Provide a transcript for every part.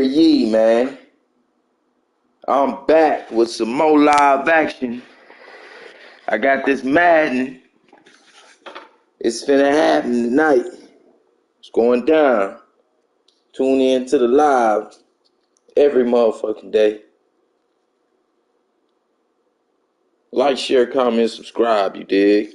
ye, man. I'm back with some more live action. I got this Madden. It's finna happen tonight. It's going down. Tune in to the live every motherfucking day. Like, share, comment, subscribe, you dig?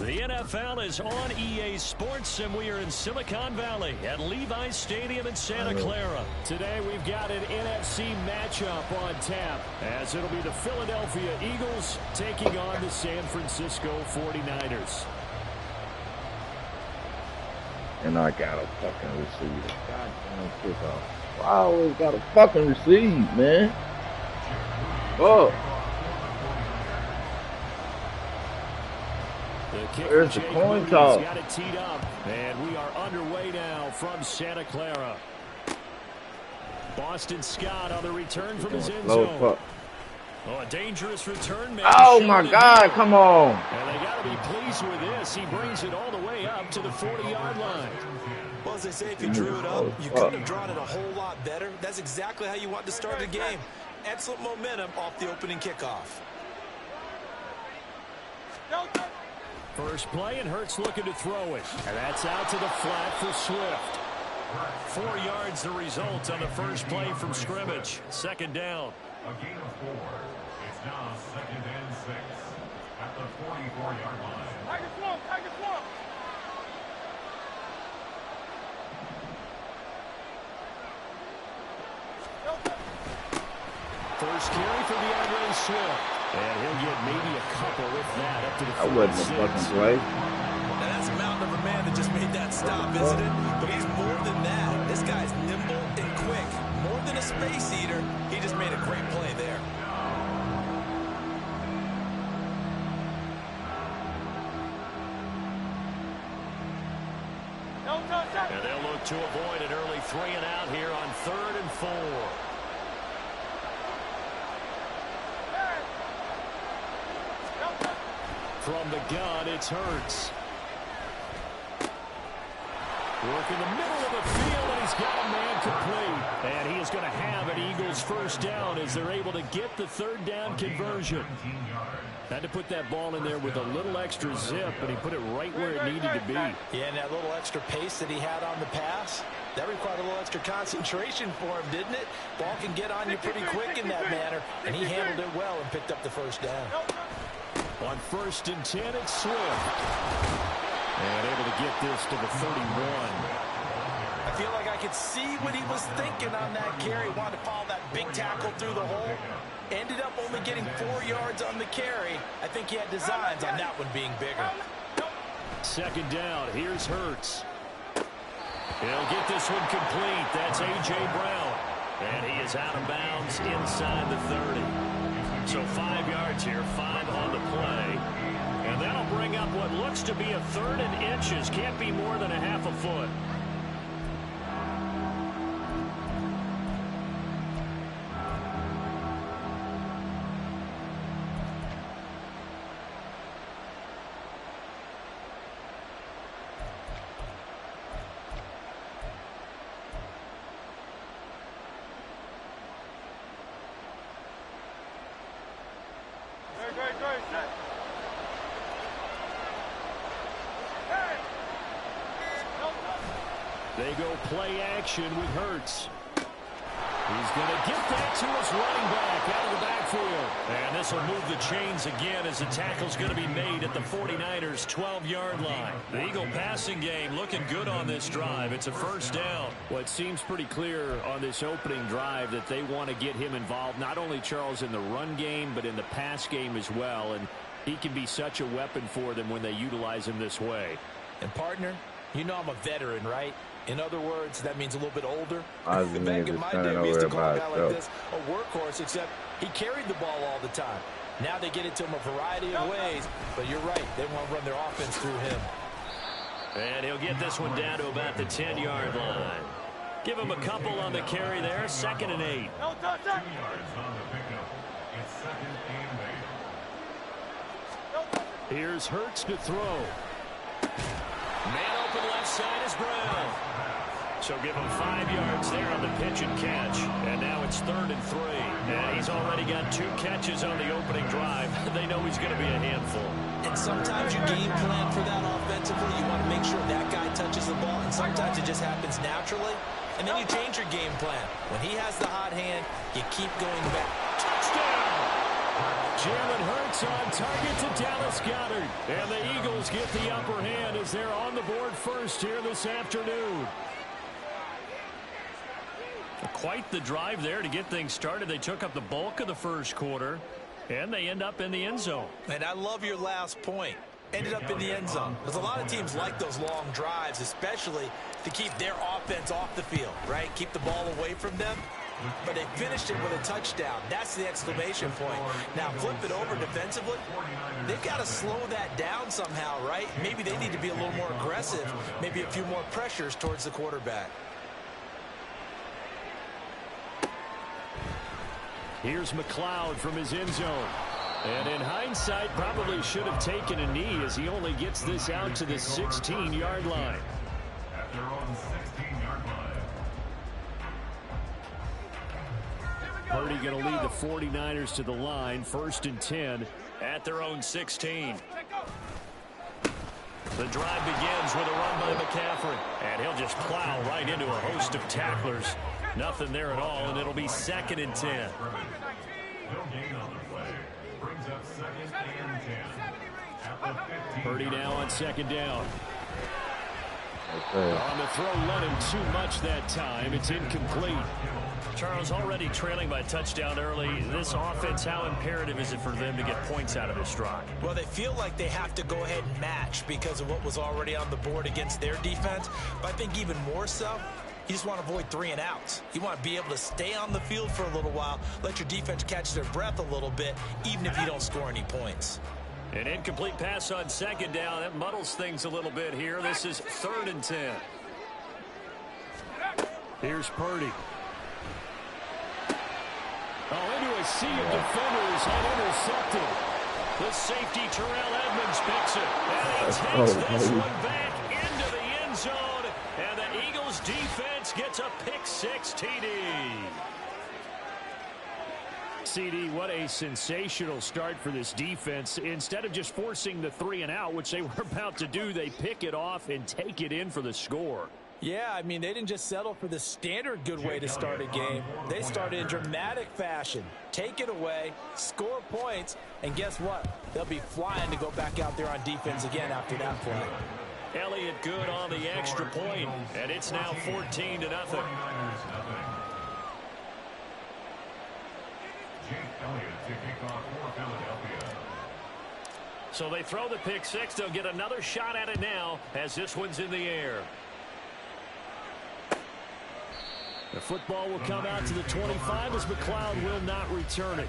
The NFL is on EA Sports, and we are in Silicon Valley at Levi's Stadium in Santa Clara. Today, we've got an NFC matchup on tap, as it'll be the Philadelphia Eagles taking on the San Francisco 49ers. And I got a fucking receive. Goddamn kickoff. I always got a fucking receive, man. Oh. There's the coin toss. Got it teed up, and we are underway now from Santa Clara. Boston Scott on the return from his end zone. Oh, a dangerous return. Oh, my God, come on. And they got to be pleased with this. He brings it all the way up to the 40-yard line. Well, as they say, if you drew it up, you couldn't have drawn it a whole lot better. That's exactly how you want to start the game. Excellent momentum off the opening kickoff. First play, and Hurts looking to throw it. And that's out to the flat for Swift. 4 yards the result on the first play from scrimmage. Second down. A gain of 4. It's now 2nd and 6 at the 44-yard line. Tiger swamp, Tiger swamp. First carry for DeAndre Swift. And he'll get maybe a couple with that up to the 46. I wasn't a fucking play. Now that's a mountain of a man that just made that stop, isn't it? But he's more than that. This guy's nimble and quick. More than a space eater, he just made a great play there. And they'll look to avoid an early 3 and out here on 3rd and 4. From the gun, it's Hurts. Work in the middle of the field, and he's got a man complete. And he is going to have an Eagles first down as they're able to get the 3rd down conversion. Had to put that ball in there with a little extra zip, but he put it right where it needed to be. Yeah, and that little extra pace that he had on the pass, that required a little extra concentration for him, didn't it? Ball can get on you pretty quick in that manner, and he handled it well and picked up the first down. On 1st and 10, it's Swift. And able to get this to the 31. I feel like I could see what he was thinking on that carry. Wanted to follow that big tackle through the hole. Ended up only getting 4 yards on the carry. I think he had designs on that one being bigger. 2nd down. Here's Hurts. He'll get this one complete. That's A.J. Brown. And he is out of bounds inside the 30. So 5 yards here, 5 on the play. And that'll bring up what looks to be a 3rd and inches. Can't be more than a half a foot. They go play action with Hurts. He's going to get that to his running back out of the backfield. And this will move the chains again as the tackle's going to be made at the 49ers' 12-yard line. The Eagle passing game looking good on this drive. It's a first down. Well, it seems pretty clear on this opening drive that they want to get him involved, not only, Charles, in the run game, but in the pass game as well. And he can be such a weapon for them when they utilize him this way. And, partner, you know I'm a veteran, right? In other words, that means a little bit older. Back in my day, we used to call a guy like this a workhorse, except he carried the ball all the time. Now they get it to him a variety of ways, but you're right. They want to run their offense through him. And he'll get this one down to about the 10-yard line. Give him a couple on the carry there, 2nd and 8. 2 yards on the pickup. It's 2nd and 8. Here's Hurts to throw. Man open left side is Brown. So give him 5 yards there on the pitch and catch. And now it's 3rd and 3. And he's already got 2 catches on the opening drive. They know he's going to be a handful. And sometimes you game plan for that offensively. You want to make sure that guy touches the ball. And sometimes it just happens naturally. And then you change your game plan. When he has the hot hand, you keep going back. Touchdown! Jalen Hurts on target to Dallas Goedert. And the Eagles get the upper hand as they're on the board first here this afternoon. Quite the drive there to get things started. They took up the bulk of the first quarter, and they end up in the end zone. And I love your last point. Ended up in the end zone. Because a lot of teams like those long drives, especially to keep their offense off the field, right? Keep the ball away from them. But they finished it with a touchdown. That's the exclamation point. Now flip it over defensively. They've got to slow that down somehow, right? Maybe they need to be a little more aggressive. Maybe a few more pressures towards the quarterback. Here's McLeod from his end zone. And in hindsight, probably should have taken a knee as he only gets this out to the 16-yard line. At their own 16-yard line. Purdy going to lead the 49ers to the line, 1st and 10 at their own 16. The drive begins with a run by McCaffrey. And he'll just plow right into a host of tacklers. Nothing there at all, and it'll be 2nd and 10. No gain on the play. Brings up 2nd and 10. At the 15. Purdy now on 2nd down. Okay. On the throw, let him too much that time. It's incomplete. Charles, already trailing by a touchdown early. This offense, how imperative is it for them to get points out of this drive? Well, they feel like they have to go ahead and match because of what was already on the board against their defense. But I think even more so, you just want to avoid 3 and outs. You want to be able to stay on the field for a little while, let your defense catch their breath a little bit, even if you don't score any points. An incomplete pass on 2nd down. That muddles things a little bit here. This is 3rd and 10. Here's Purdy. Oh, into a sea of defenders and intercepted. The safety, Terrell Edmonds, picks it. And he takes this one back into the end zone. And the Eagles defense gets a pick-6 TD. CD, what a sensational start for this defense. Instead of just forcing the 3 and out, which they were about to do, they pick it off and take it in for the score. Yeah, I mean, they didn't just settle for the standard good way to start a game. They started in dramatic fashion. Take it away, score points, and guess what? They'll be flying to go back out there on defense again after that play. Elliott good on the extra point, and it's now 14-0. Jake Elliott to kick off for Philadelphia. So they throw the pick-6. They'll get another shot at it now as this one's in the air. The football will come out to the 25 as McLeod will not return it.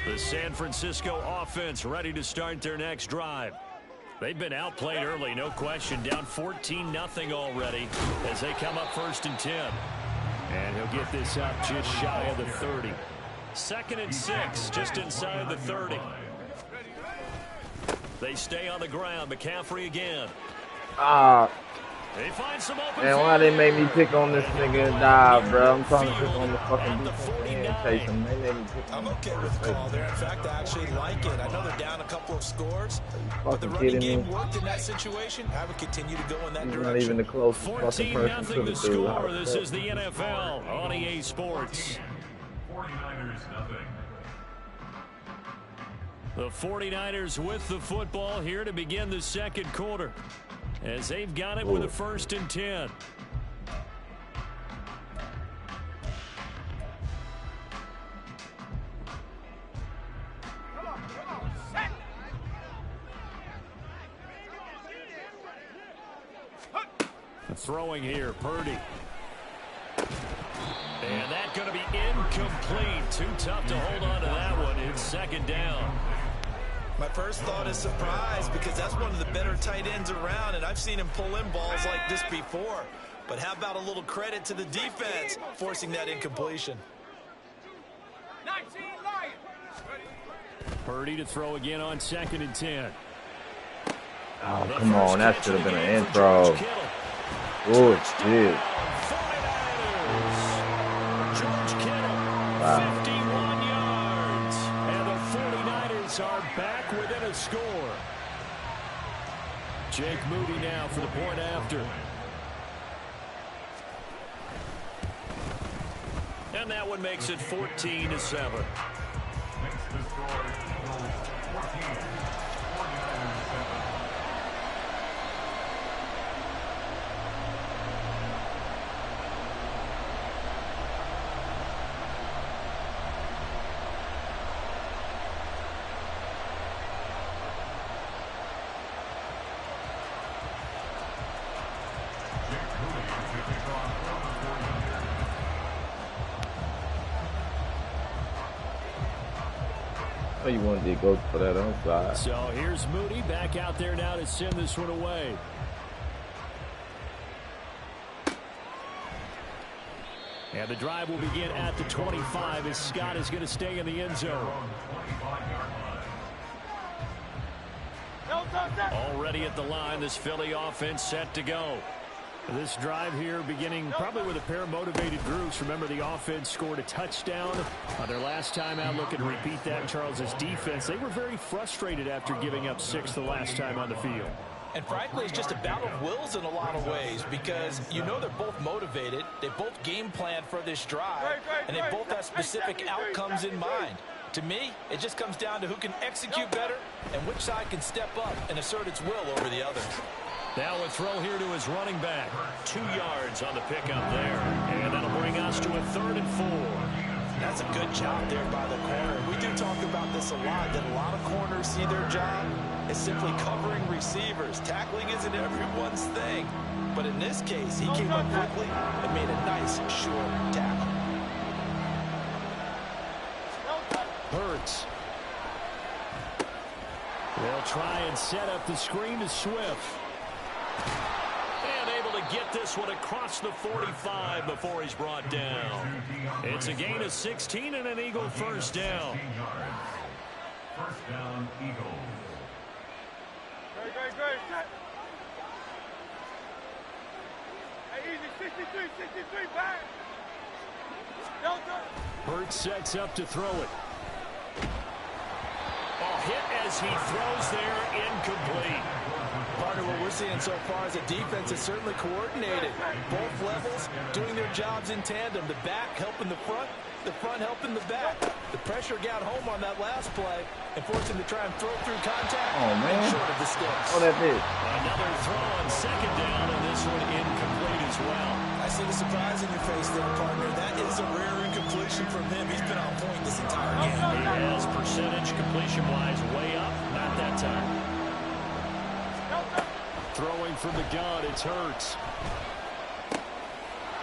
The San Francisco offense ready to start their next drive. They've been outplayed early, no question. Down 14-0 already as they come up 1st and 10. And he'll get this up just shy of the 30. 2nd and 6, just inside the 30. They stay on the ground. McCaffrey again. They find some open Man, why they make me pick on this nigga and die, bro? I'm trying to pick on the fucking defense and chase him. They made me pick on I'm okay with the call there. In fact, I actually like it. I know they're down a couple of scores, but the fucking running kidding game me? worked in that situation. I would continue to go in that He's direction. not even the closest fucking person to 14-0 the the dude. score. This is the NFL on EA Sports. 49ers nothing. The 49ers with the football here to begin the 2nd quarter as they've got it with a 1st and 10. Throwing here, Purdy. And that's going to be incomplete. Too tough to hold on to that one. It's 2nd down. My first thought is surprise because that's one of the better tight ends around, and I've seen him pull in balls like this before. But how about a little credit to the defense forcing that incompletion? Purdy to throw again on 2nd and 10. Oh, come on. That should have been an intro. Good shit. George Kittle, 51 yards. And the 49ers are back within a score. Jake Moody now for the point after. And that one makes it 14-7. Makes the score Eagles 14, 49-7. Oh, you wanted to go for that onside. So here's Moody back out there now to send this one away. And the drive will begin at the 25 as Scott is going to stay in the end zone. Already at the line, this Philly offense set to go. This drive here beginning probably with a pair of motivated groups. Remember, the offense scored a touchdown on their last time out. Looking to repeat that. Charles's defense, they were very frustrated after giving up 6 the last time on the field. And frankly, it's just a battle of wills in a lot of ways because you know they're both motivated. They both game plan for this drive, and they both have specific outcomes in mind. To me, it just comes down to who can execute better and which side can step up and assert its will over the other. Now a throw here to his running back. 2 yards on the pickup there. And that'll bring us to a 3rd and 4. That's a good job there by the corner. We do talk about this a lot, that a lot of corners see their job as simply covering receivers. Tackling isn't everyone's thing. But in this case, he came up quickly and made a nice, short tackle. Hurts. They'll try and set up the screen to Swift. And able to get this one across the 45 before he's brought down. It's a gain of 16 and an Eagle first down. First down, Eagles. Great. Hey, easy, 63, back. Hurts sets up to throw it. Hit as he throws there, incomplete. Partner, what we're seeing so far is the defense is certainly coordinated. Both levels doing their jobs in tandem. The back helping the front helping the back. The pressure got home on that last play and forced him to try and throw through contact. Oh, man. Short of the sticks. Oh, that did. Another throw on 2nd down, and this one incomplete as well. I see the surprise in your face there, partner. That is a rare incompletion from him. He's been on point this entire game. He has percentage completion-wise way up. Not that time. Throwing from the gun, it's Hurts.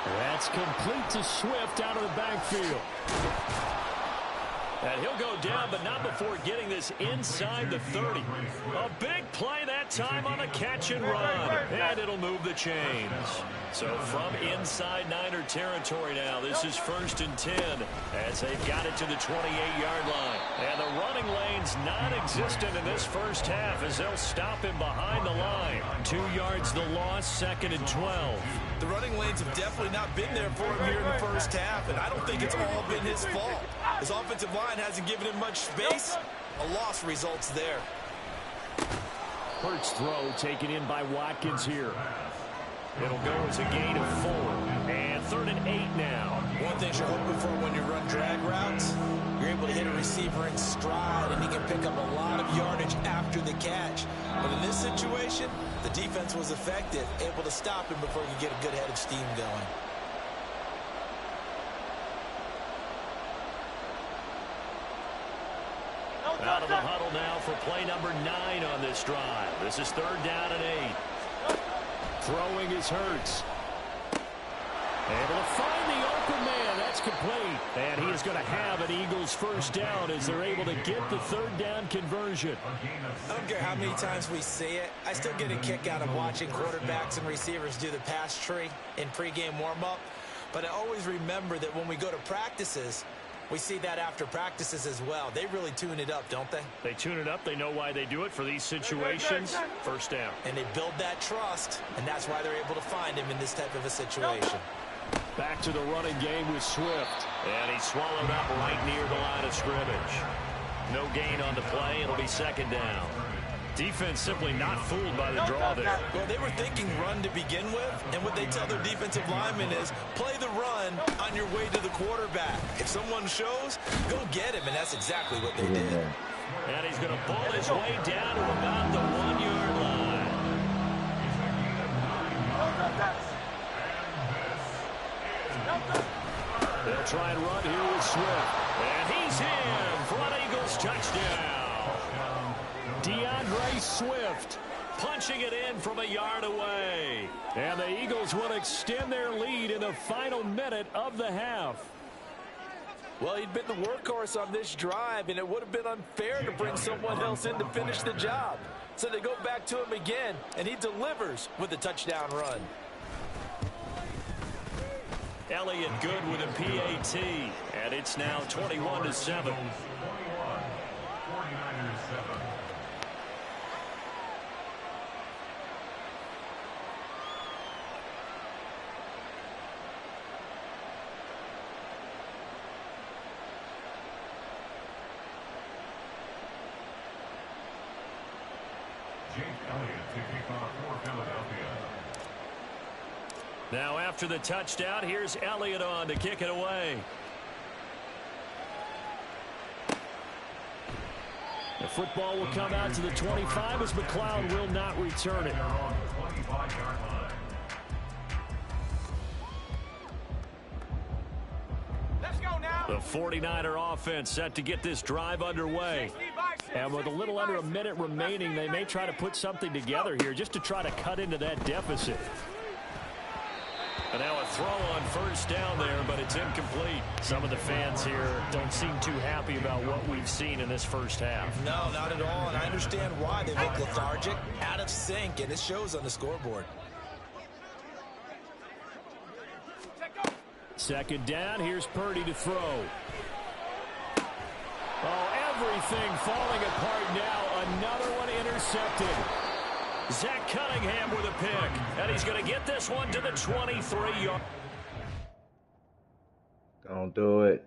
That's complete to Swift out of the backfield. And he'll go down, but not before getting this inside the 30. A big play that time on a catch and run. And it'll move the chains. So from inside Niner territory now, this is 1st and 10 as they've got it to the 28-yard line. And the running lane's non-existent in this first half as they'll stop him behind the line. 2 yards the loss, 2nd and 12. The running lanes have definitely not been there for him here in the first half, and I don't think it's all been his fault. His offensive line hasn't given him much space. A loss results there. Hurts throw taken in by Watkins here. It'll go as a gain of 4. And 3rd and 8 now. One thing you're hoping for when you run drag routes, you're able to hit a receiver in stride, and he can pick up a lot of yardage after the catch. But in this situation, the defense was effective, able to stop him before he could get a good head of steam going. Out of the huddle now for play number 9 on this drive. This is 3rd down and 8. Throwing is Hurts. Able to find the open man. That's complete. And he is going to have an Eagles first down as they're able to get the 3rd down conversion. I don't care how many times we see it. I still get a kick out of watching quarterbacks and receivers do the pass tree in pregame warm-up. But I always remember that when we go to practices, we see that after practices as well. They really tune it up, don't they? They tune it up. They know why they do it for these situations. First down. And they build that trust, and that's why they're able to find him in this type of a situation. Back to the running game with Swift. And he's swallowed up right near the line of scrimmage. No gain on the play. It'll be 2nd down. Defense simply not fooled by the draw there. Well, they were thinking run to begin with, and what they tell their defensive linemen is play the run on your way to the quarterback. If someone shows, go get him, and that's exactly what they did. And he's going to ball his way down to about the 1-yard line. They'll try and run here with Swift. And he's in for an Eagles touchdown. DeAndre Swift punching it in from a yard away. And the Eagles will extend their lead in the final minute of the half. Well, he'd been the workhorse on this drive, and it would have been unfair to bring someone else in to finish the job. So they go back to him again, and he delivers with a touchdown run. Elliott good with a PAT, and it's now 21-7. Now after the touchdown, here's Elliott on to kick it away. The football will come out to the 25 as McLeod will not return it. Let's go now. The 49er offense set to get this drive underway. And with a little under a minute remaining, they may try to put something together here just to try to cut into that deficit. And now a throw on first down there, but it's incomplete. Some of the fans here don't seem too happy about what we've seen in this first half. No, not at all, and I understand why they look lethargic, out of sync, and it shows on the scoreboard. Second down, here's Purdy to throw. Oh, everything falling apart now. Another one intercepted. Zach Cunningham with a pick, and he's going to get this one to the 23-yard. Don't do it.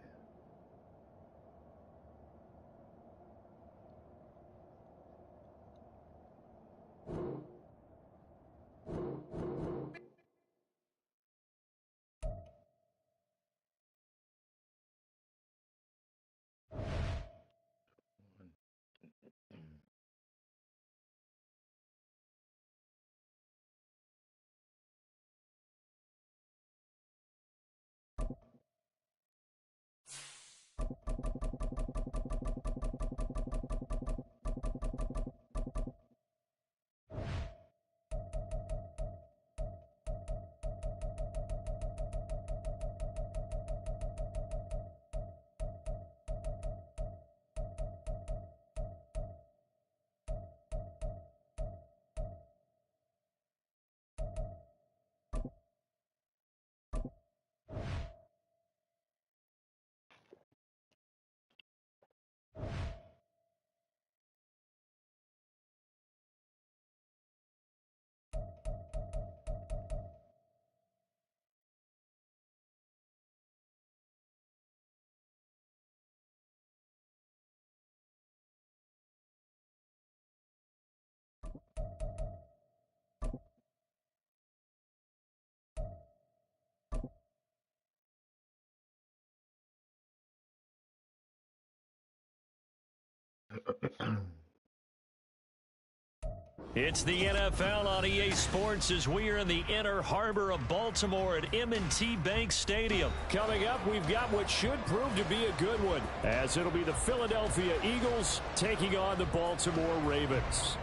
It's the NFL on EA Sports as we are in the inner harbor of Baltimore at M&T Bank Stadium. Coming up, we've got what should prove to be a good one, as it'll be the Philadelphia Eagles taking on the Baltimore Ravens.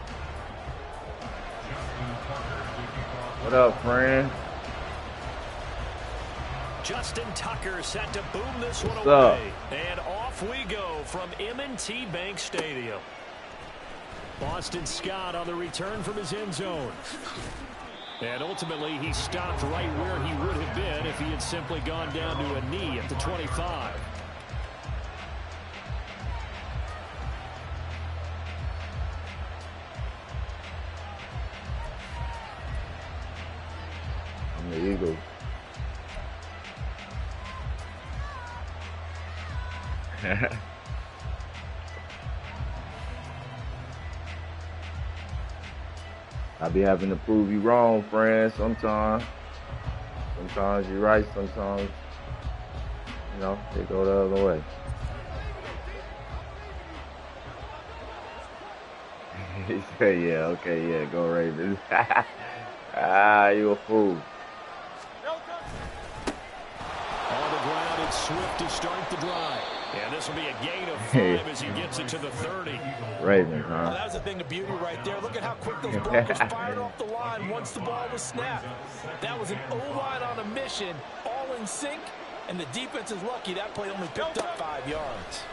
What up, friend? Justin Tucker set to boom this one What's away. up? And off we go from M&T Bank Stadium. Boston Scott on the return from his end zone. And ultimately, he stopped right where he would have been if he had simply gone down to a knee at the 25. I'm the Eagles. I be having to prove you wrong, friend. Sometimes you're right. Sometimes, they go the other way. He said, "Yeah, okay, yeah, go Ravens." You a fool. On the ground, it's Swift to start the drive. And this will be a gain of 5 as he gets it to the 30. Ravens, huh? Well, that was a thing of beauty right there. Look at how quick those blockers fired off the line once the ball was snapped. That was an O-line on a mission, all in sync, and the defense is lucky that play only picked up 5 yards.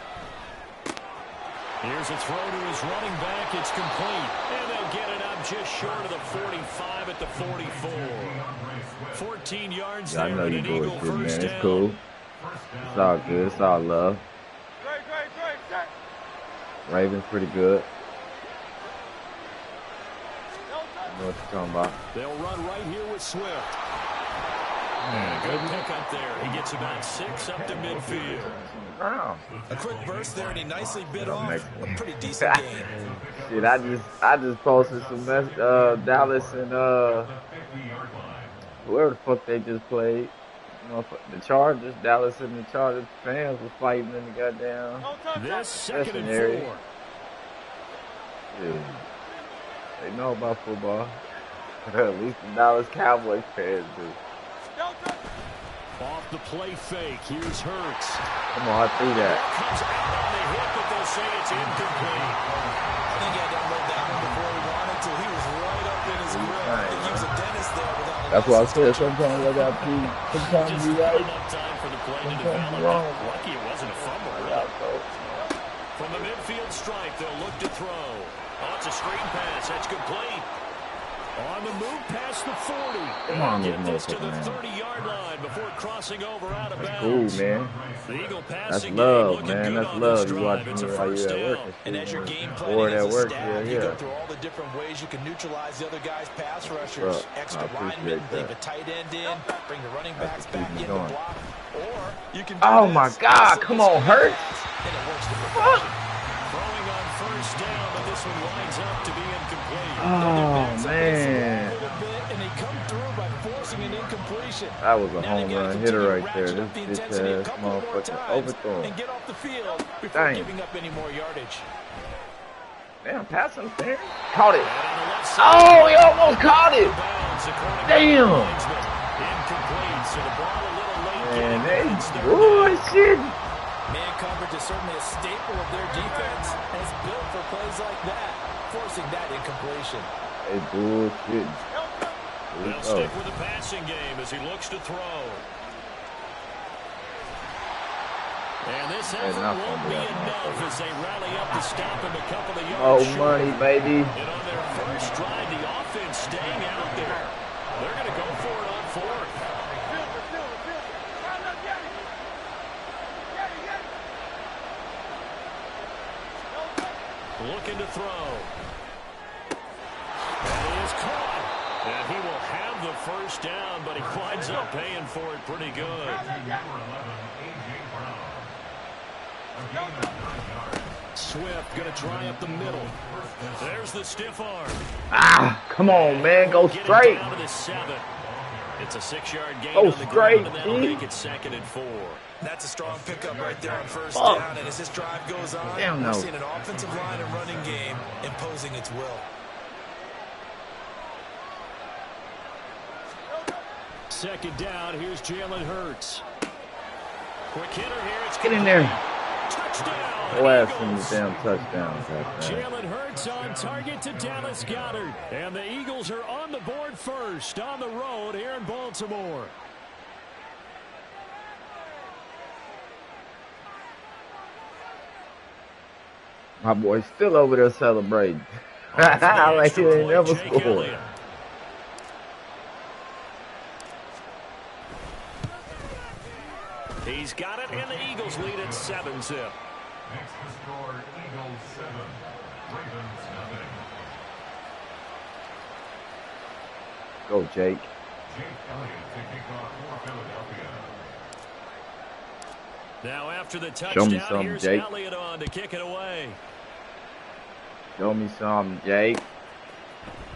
Here's a throw to his running back. It's complete. And they'll get it up just short of the 45 at the 44. 14 yards Yeah, I know there, you and an Eagle bullshit, first man. It's down. cool. It's all good. It's all love. Ravens pretty good. You know what you're talking about. They'll run right here with Swift. And a good pickup there. He gets about 6 up to midfield. Wow. A quick burst there, and he nicely bit off a pretty decent game. Shit, I just posted some Dallas and whoever the fuck they just played. The Chargers, Dallas and the Chargers fans were fighting in the goddamn This second and area. 4. Yeah. They know about football. At least the Dallas Cowboys fans do. Off the play fake. Here's Hurts. Come on, I threw that. Comes out on the hit, but they'll say it's incomplete. I think he had to unload that one before he wanted to. He was right up in his grill. I think he was a dentist there without a That's what I license. said. Sometimes I got to. Sometimes Just you not right. enough time for the play to Sometimes you develop. wrong. Lucky it wasn't a fumble. From the midfield stripe, they'll look to throw. Oh, it's a screen pass. That's complete. On the move past the 40. Come on, Get little this to the motherfucker, 30-yard line before crossing over out of That's bounds. cool, man. The Eagle That's passing love, game man. looking That's good on love. this You drive. watching It's me a while you first at work down. And as your game Or planning at as a work, staff, you yeah. go through all the different ways you can neutralize the other guy's pass rushers. Well, I Extra appreciate linemen, leave that. a tight end in, bring the running backs That's what back keeps in me the going. block. Or you can do Oh this. my God! Come on, Hurts. And it works to perfection. Throwing on first down, but this one lines up to be incomplete. Oh man, And they come through by forcing an incompletion. that was a Now home they've got to run hitter continue to right there. ratchet up the This intensity a ass couple more motherfucker times overthrown. and get off the field before Dang. giving up any more yardage. Damn, pass interference. Caught it. And on the left side, Oh, he almost caught it. bounds, according to Damn. the linesman. Incomplete, so the ball a little late. Man, getting they against their bullshit. Man coverage is certainly a staple of their defense and it's built for plays like that, forcing that incompletion. They bullshit. They'll stick with the passing game as he looks to throw. And this effort not won't gonna be be that enough as they rally up to stop him a couple of Oh, yards short. money, baby. And on their first drive, the offense staying out there. They're going to go for it on fourth. Looking to throw. That is caught. And he will have the first down, but he winds up paying for it pretty good. Swift going to try up the middle. There's the stiff arm. Ah, come on, man. Go Get it straight. down to the 7. It's a 6-yard gain Go on the straight, ground, and that'll G. make it 2nd and 4. That's a strong pickup right there on first Fuck. down. And as this drive goes on, Damn, we're no. seeing an offensive line and running game imposing its will. Second down, here's Jalen Hurts. Quick hitter here. It's Get in there. touchdown. Go ass in the Eagles. damn touchdown. Goddamn. Jalen Hurts on target to Dallas Goedert. And the Eagles are on the board first on the road here in Baltimore. My boy's still over there celebrating. Like he ain't never Jake scored. Elliott. He's got it, and the Eagles lead at 7-zip. Next to score, Eagles 7, Ravens nothing. Go, Jake. Jake Elliott to kick off for Philadelphia. Now after the me touchdown, something, here's Jake. Elliott on to kick it away. Show me some, Jake.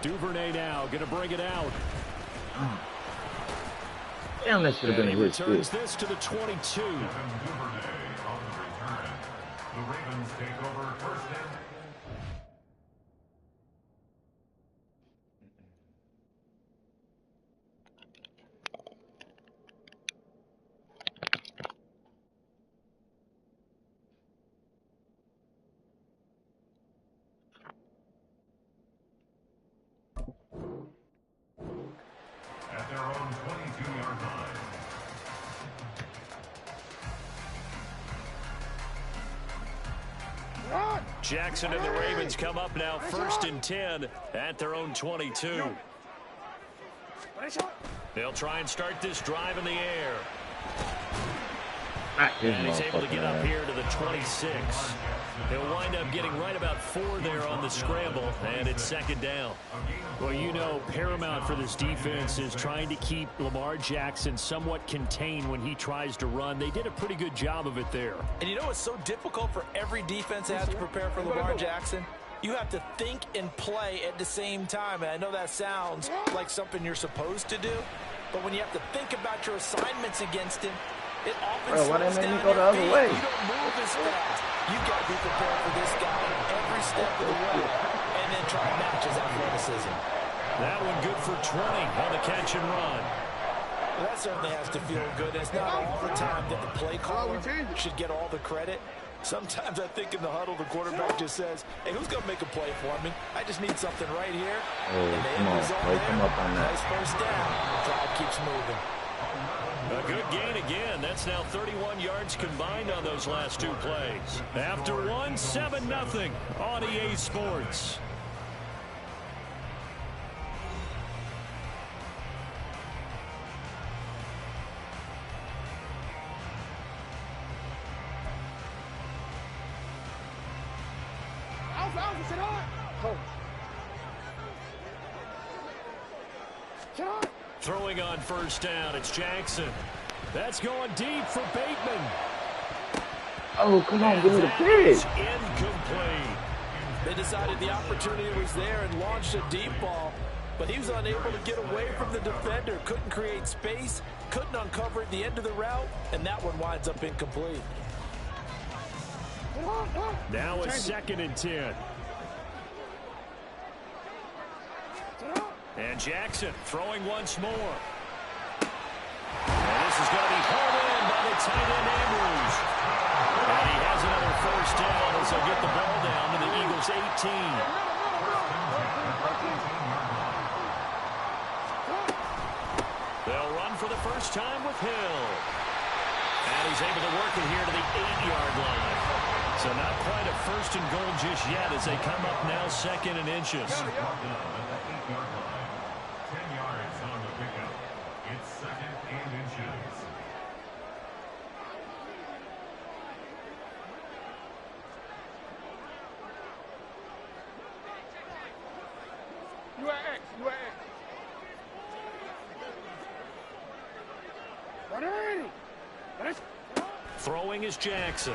Duvernay now going to bring it out. Damn, that should have been a hit. Returns this to the 22. Duvernay on the return. The Ravens take over first down. At their own 22-yard line. Jackson and the Ravens come up now 1st and 10 at their own 22. They'll try and start this drive in the air. And he's able to get up here to the 26. He'll wind up getting right about 4 there on the scramble, and it's 2nd down. Well, you know, paramount for this defense is trying to keep Lamar Jackson somewhat contained when he tries to run. They did a pretty good job of it there. And you know what's so difficult for every defense that has to prepare for Lamar Jackson? You have to think and play at the same time. And I know that sounds like something you're supposed to do, but when you have to think about your assignments against him, it often slows down go the other way. You don't move as fast. You've got to be prepared for this guy every step of the way and then try and match his athleticism. That one good for 20 on the catch and run. Well, that certainly has to feel good. It's not all the time that the play caller should get all the credit. Sometimes I think in the huddle, the quarterback just says, hey, who's going to make a play for me? I just need something right here. Oh, come on. Wake him up on that. Nice first down. The drive keeps moving. A good gain again. That's now 31 yards combined on those last 2 plays. After one, 7-0 on EA Sports. Throwing on first down, it's Jackson. That's going deep for Bateman. Oh, come on, give me the pitch. Incomplete. They decided the opportunity was there and launched a deep ball, but he was unable to get away from the defender. Couldn't create space, couldn't uncover at the end of the route, and that one winds up incomplete. Now a 2nd and 10. And Jackson throwing once more. And this is going to be hauled in by the tight end Andrews. And he has another first down as he'll get the ball down to the Eagles' 18. They'll run for the first time with Hill. And he's able to work it here to the 8-yard line. So not quite a 1st and goal just yet as they come up now 2nd and inches. 10 yards on the pickup. It's 2nd and inches. You are X. Throwing is Jackson.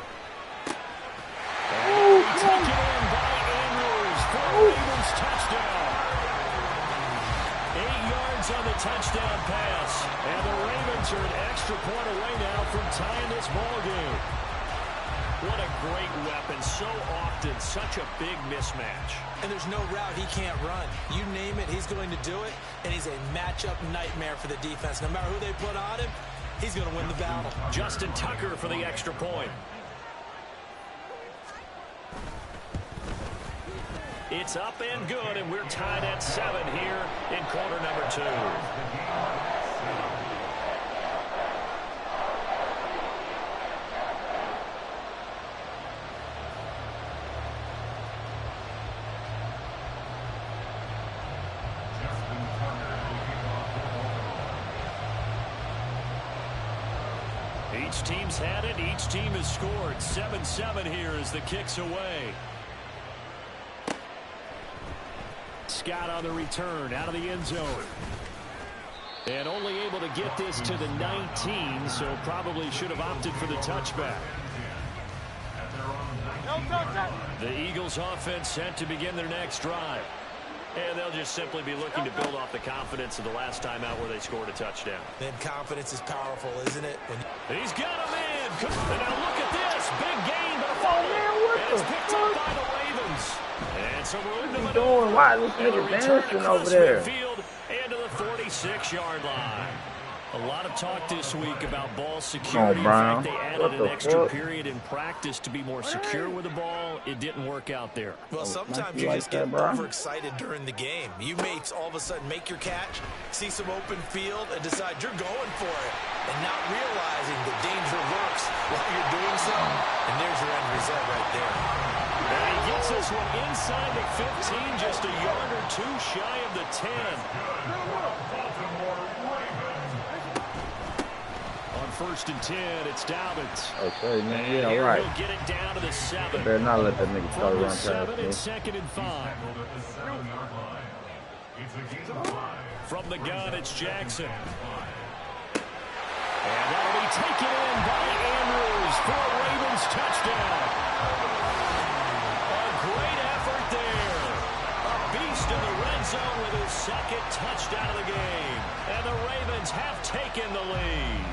And taken in by Andrews for a Ravens touchdown. 8 yards on the touchdown pass. And the Ravens are an extra point away now from tying this ball game. What a great weapon. So often, such a big mismatch. And there's no route he can't run. You name it, he's going to do it. And he's a matchup nightmare for the defense. No matter who they put on him, he's going to win the battle. Justin Tucker for the extra point. It's up and good, and we're tied at 7 here in quarter number 2. Each team's had it. Each team has scored. 7-7 here as the kick's away. Scott on the return out of the end zone. And only able to get this to the 19, so probably should have opted for the touchback. The Eagles offense set to begin their next drive. And they'll just simply be looking to build off the confidence of the last time out where they scored a touchdown. Then confidence is powerful, isn't it? He's got him in. And now look at this. Big gain, but a fumble. And it's picked up by the Ravens. And so we're into What are you doing? Why this nigga dancing over there? Midfield and to the 46-yard line. A lot of talk this week about ball security. In fact, they added an extra period in practice to be more secure with the ball. It didn't work out there. Well, sometimes you just get overexcited during the game. You may all of a sudden make your catch, see some open field, and decide you're going for it, and not realizing the danger lurks while you're doing so. And there's your end result right there. And he gets this one inside the 15, just a yard or two shy of the 10. First and 10, it's Dobbins. Okay, man, yeah, all right. Get it down to the 7. Better not let that nigga start around past 7 me. and 2nd and 5. From the gun, it's Jackson. And that'll be taken in by Andrews for a Ravens touchdown. A great effort there. A beast in the red zone with his second touchdown of the game. And the Ravens have taken the lead.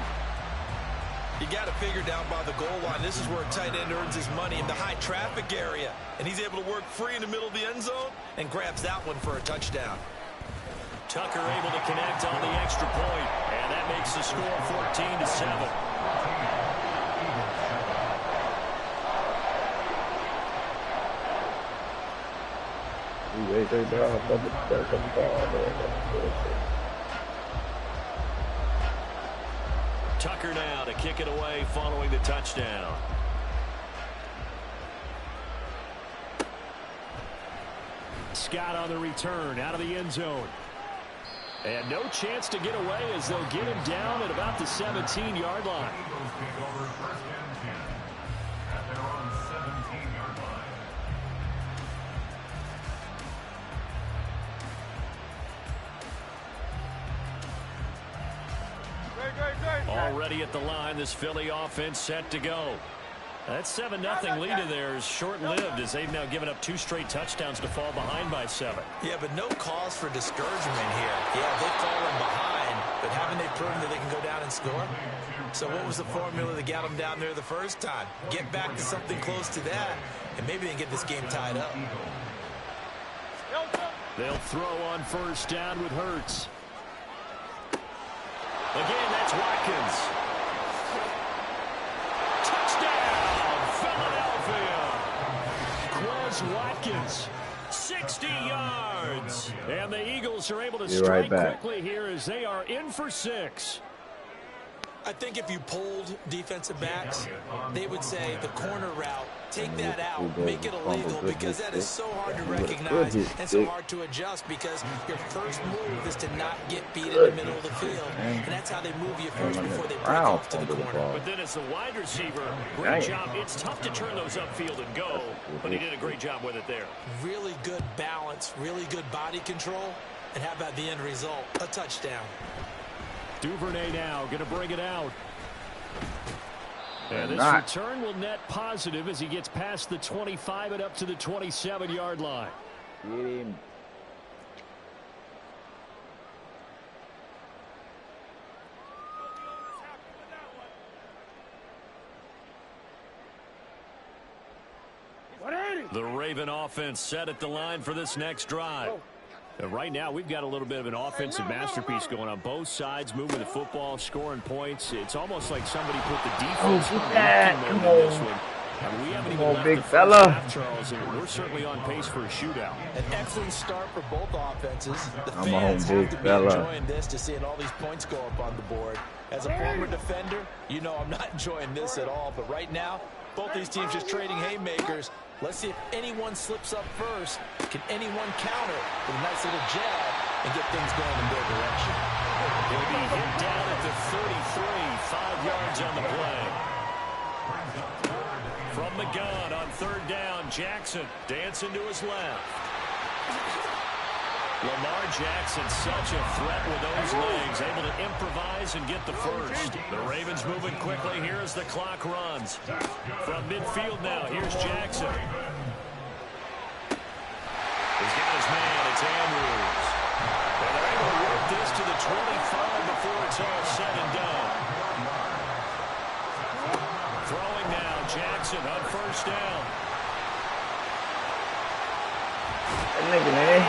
You got to figure down by the goal line. This is where a tight end earns his money in the high traffic area. And he's able to work free in the middle of the end zone and grabs that one for a touchdown. Tucker able to connect on the extra point. And that makes the score 14-7. Tucker now to kick it away following the touchdown. Scott on the return out of the end zone. And no chance to get away as they'll get him down at about the 17-yard line. Already at the line, this Philly offense set to go. That 7-0 lead of theirs short-lived as they've now given up 2 straight touchdowns to fall behind by 7. Yeah, but no cause for discouragement here. Yeah, they've fallen behind, but haven't they proven that they can go down and score? So what was the formula that got them down there the first time? Get back to something close to that, and maybe they can get this game tied up. They'll throw on first down with Hurts. Again, that's Watkins. Touchdown, Philadelphia. Quez Watkins, 60 yards. And the Eagles are able to strike quickly here as they are in for 6. I think if you polled defensive backs, they would say the corner route, take that out, make it illegal, because that is so hard to recognize and so hard to adjust, because your first move is to not get beat in the middle of the field. And that's how they move you first before they break off to the corner. But then as the wide receiver, great job. It's tough to turn those upfield and go, but he did a great job with it there. Really good balance, really good body control, and how about the end result? A touchdown. Duvernay now going to bring it out. And this return will net positive as he gets past the 25 and up to the 27-yard line. Get him. The Raven offense set at the line for this next drive. Right now, we've got a little bit of an offensive masterpiece going on both sides, moving the football, scoring points. It's almost like somebody put the defense on this one. And we haven't even left the first half, Charles, and we're certainly on pace for a shootout. An excellent start for both offenses. The fans have to be enjoying this to seeing all these points go up on the board. As a former defender, you know I'm not enjoying this at all. But right now, both these teams just trading haymakers. Let's see if anyone slips up first. Can anyone counter with a nice little jab and get things going in their direction? He'll be hit down at the 33, 5 yards on the play. From the gun on third down, Jackson dancing to his left. Lamar Jackson, such a threat with those legs, able to improvise and get the first. The Ravens moving quickly here as the clock runs. From midfield now, here's Jackson. He's got his man, it's Andrews. 25 before it's all said and done. Throwing now, Jackson on first down. That nigga, man.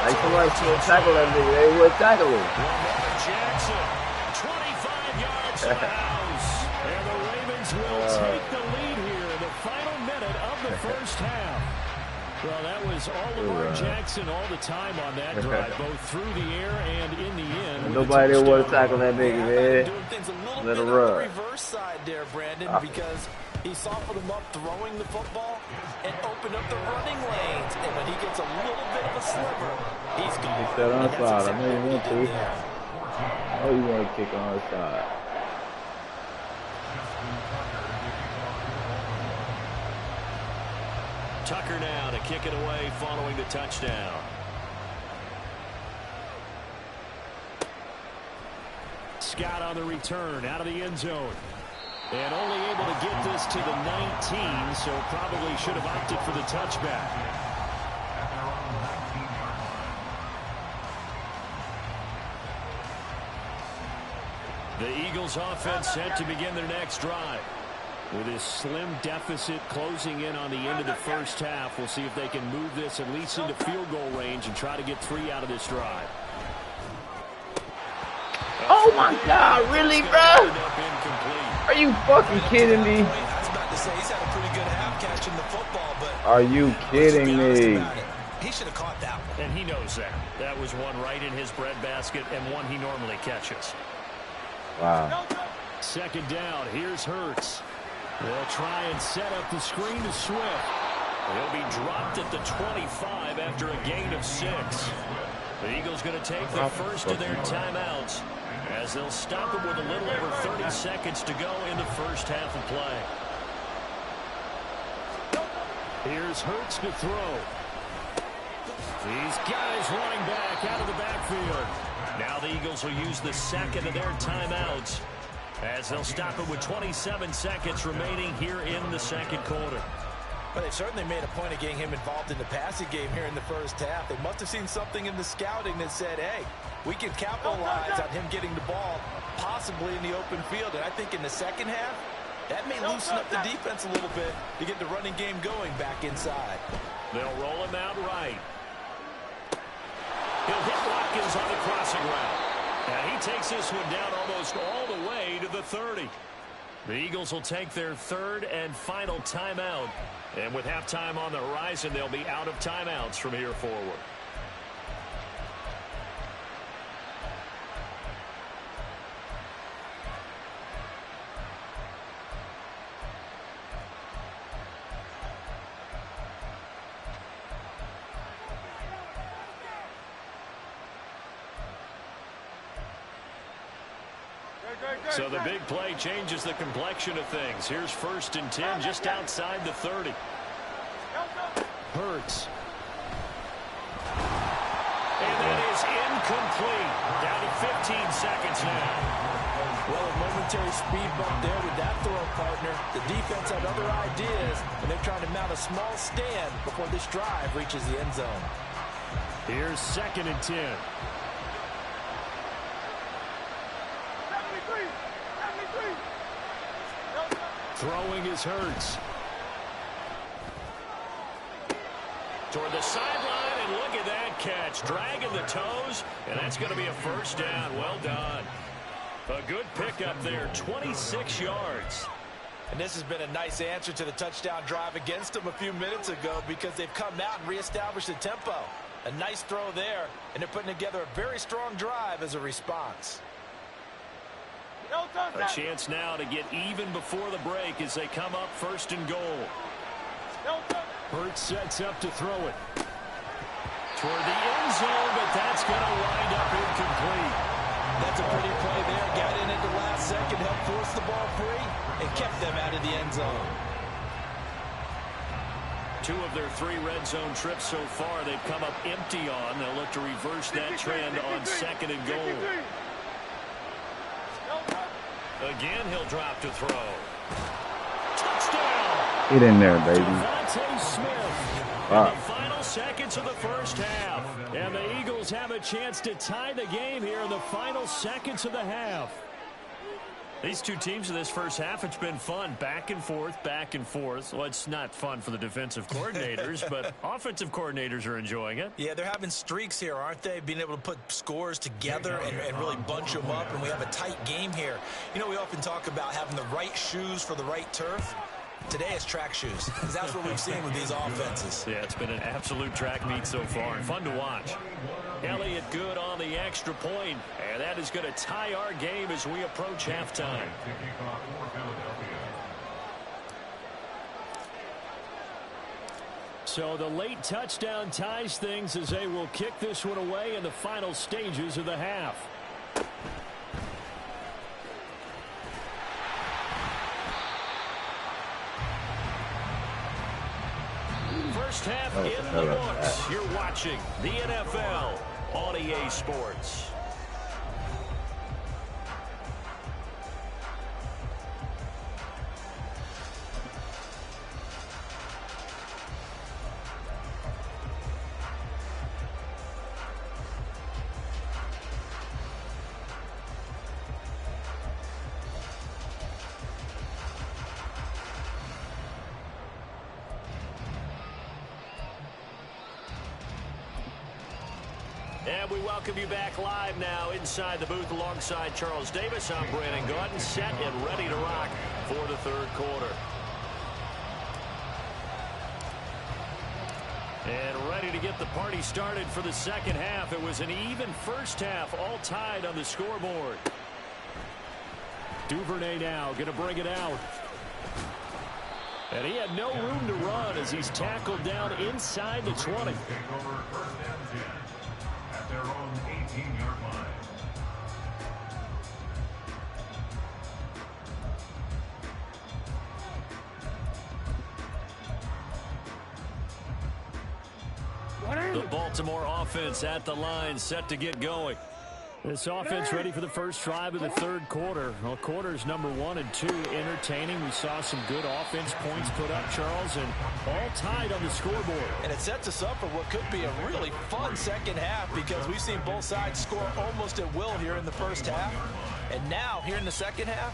Like somebody should tackle that nigga. They would tackle him. Jackson, 25 yards to the house. And the Ravens will take the lead here in the final minute of the first half. Well, that was all Lamar Jackson all the time on that drive, both through the air and in the end. Nobody want to tackle that nigga, man. Doing things a little Let bit him on run. the reverse side there, Brandon, because he softened him up throwing the football and opened up the running lanes. And when he gets a little bit of a sliver, he's gone. He said on And the that's side. I know you want exactly to. what he did there. I know you want to kick on the side. Tucker now to kick it away following the touchdown. Scott on the return out of the end zone. And only able to get this to the 19, so probably should have opted for the touchback. The Eagles offense set to begin their next drive. With this slim deficit closing in on the end of the first half, we'll see if they can move this at least into field goal range and try to get 3 out of this drive. Oh my God, really, bro? Are you fucking kidding me? I was about to say he's had a pretty good half catching the football, but Are you kidding me? he should have caught that one. And he knows that. That was one right in his breadbasket and one he normally catches. Wow. Second down, here's Hurts. They'll try and set up the screen to Swift. He'll be dropped at the 25 after a gain of 6. The Eagles going to take the first of their timeouts as they'll stop him with a little over 30 seconds to go in the first half of play. Here's Hurts to throw. He's got his running back out of the backfield. Now the Eagles will use the second of their timeouts as they'll stop him with 27 seconds remaining here in the second quarter. But they certainly made a point of getting him involved in the passing game here in the first half. They must have seen something in the scouting that said, hey, we can capitalize on him getting the ball possibly in the open field. And I think in the second half, that may loosen up the defense a little bit to get the running game going back inside. They'll roll him out right. He'll hit Watkins on the crossing route. And he takes this one down almost all the way to the 30. The Eagles will take their third and final timeout. And with halftime on the horizon, they'll be out of timeouts from here forward. So the big play changes the complexion of things. Here's 1st and 10 just outside the 30. Hurts. And that is incomplete. Down to 15 seconds now. Well, a momentary speed bump there with that throw partner. The defense had other ideas, and they're trying to mount a small stand before this drive reaches the end zone. Here's 2nd and 10. Throwing is Hurts. Toward the sideline, and look at that catch. Dragging the toes, and that's going to be a first down. Well done. A good pickup there, 26 yards. And this has been a nice answer to the touchdown drive against them a few minutes ago because they've come out and reestablished the tempo. A nice throw there, and they're putting together a very strong drive as a response. A chance now to get even before the break as they come up 1st and goal. Hurts sets up to throw it. Toward the end zone, but that's going to wind up incomplete. That's a pretty play there. Got in at the last second, helped force the ball free, and kept them out of the end zone. 2 of their 3 red zone trips so far they've come up empty on. They'll look to reverse that trend on 2nd and goal. Again, he'll drop to throw. Touchdown! Get in there, baby. Devontae Smith. In the final seconds of the first half. And the Eagles have a chance to tie the game here in the final seconds of the half. These two teams in this first half, it's been fun. Back and forth, back and forth. Well, it's not fun for the defensive coordinators, but offensive coordinators are enjoying it. Yeah, they're having streaks here, aren't they? Being able to put scores together and really bunch them up, and we have a tight game here. You know, we often talk about having the right shoes for the right turf. Today it's track shoes, because that's what we've seen with these offenses. Yeah, it's been an absolute track meet so far, and fun to watch. Elliott good on the extra point, and that is going to tie our game as we approach halftime. So the late touchdown ties things as they will kick this one away in the final stages of the half. First half in the books. You're watching the NFL on EA Sports. And we welcome you back live now inside the booth alongside Charles Davis. I'm Brandon Gaudin, set and ready to rock for the third quarter. And ready to get the party started for the second half. It was an even first half, all tied on the scoreboard. Duvernay now going to bring it out. And he had no room to run as he's tackled down inside the 20. Their own 18-yard line. The Baltimore offense at the line, set to get going. This offense ready for the first drive of the third quarter. Well, quarters number 1 and 2 entertaining. We saw some good offense points put up, Charles, and all tied on the scoreboard. And it sets us up for what could be a really fun second half because we've seen both sides score almost at will here in the first half. And now, here in the second half,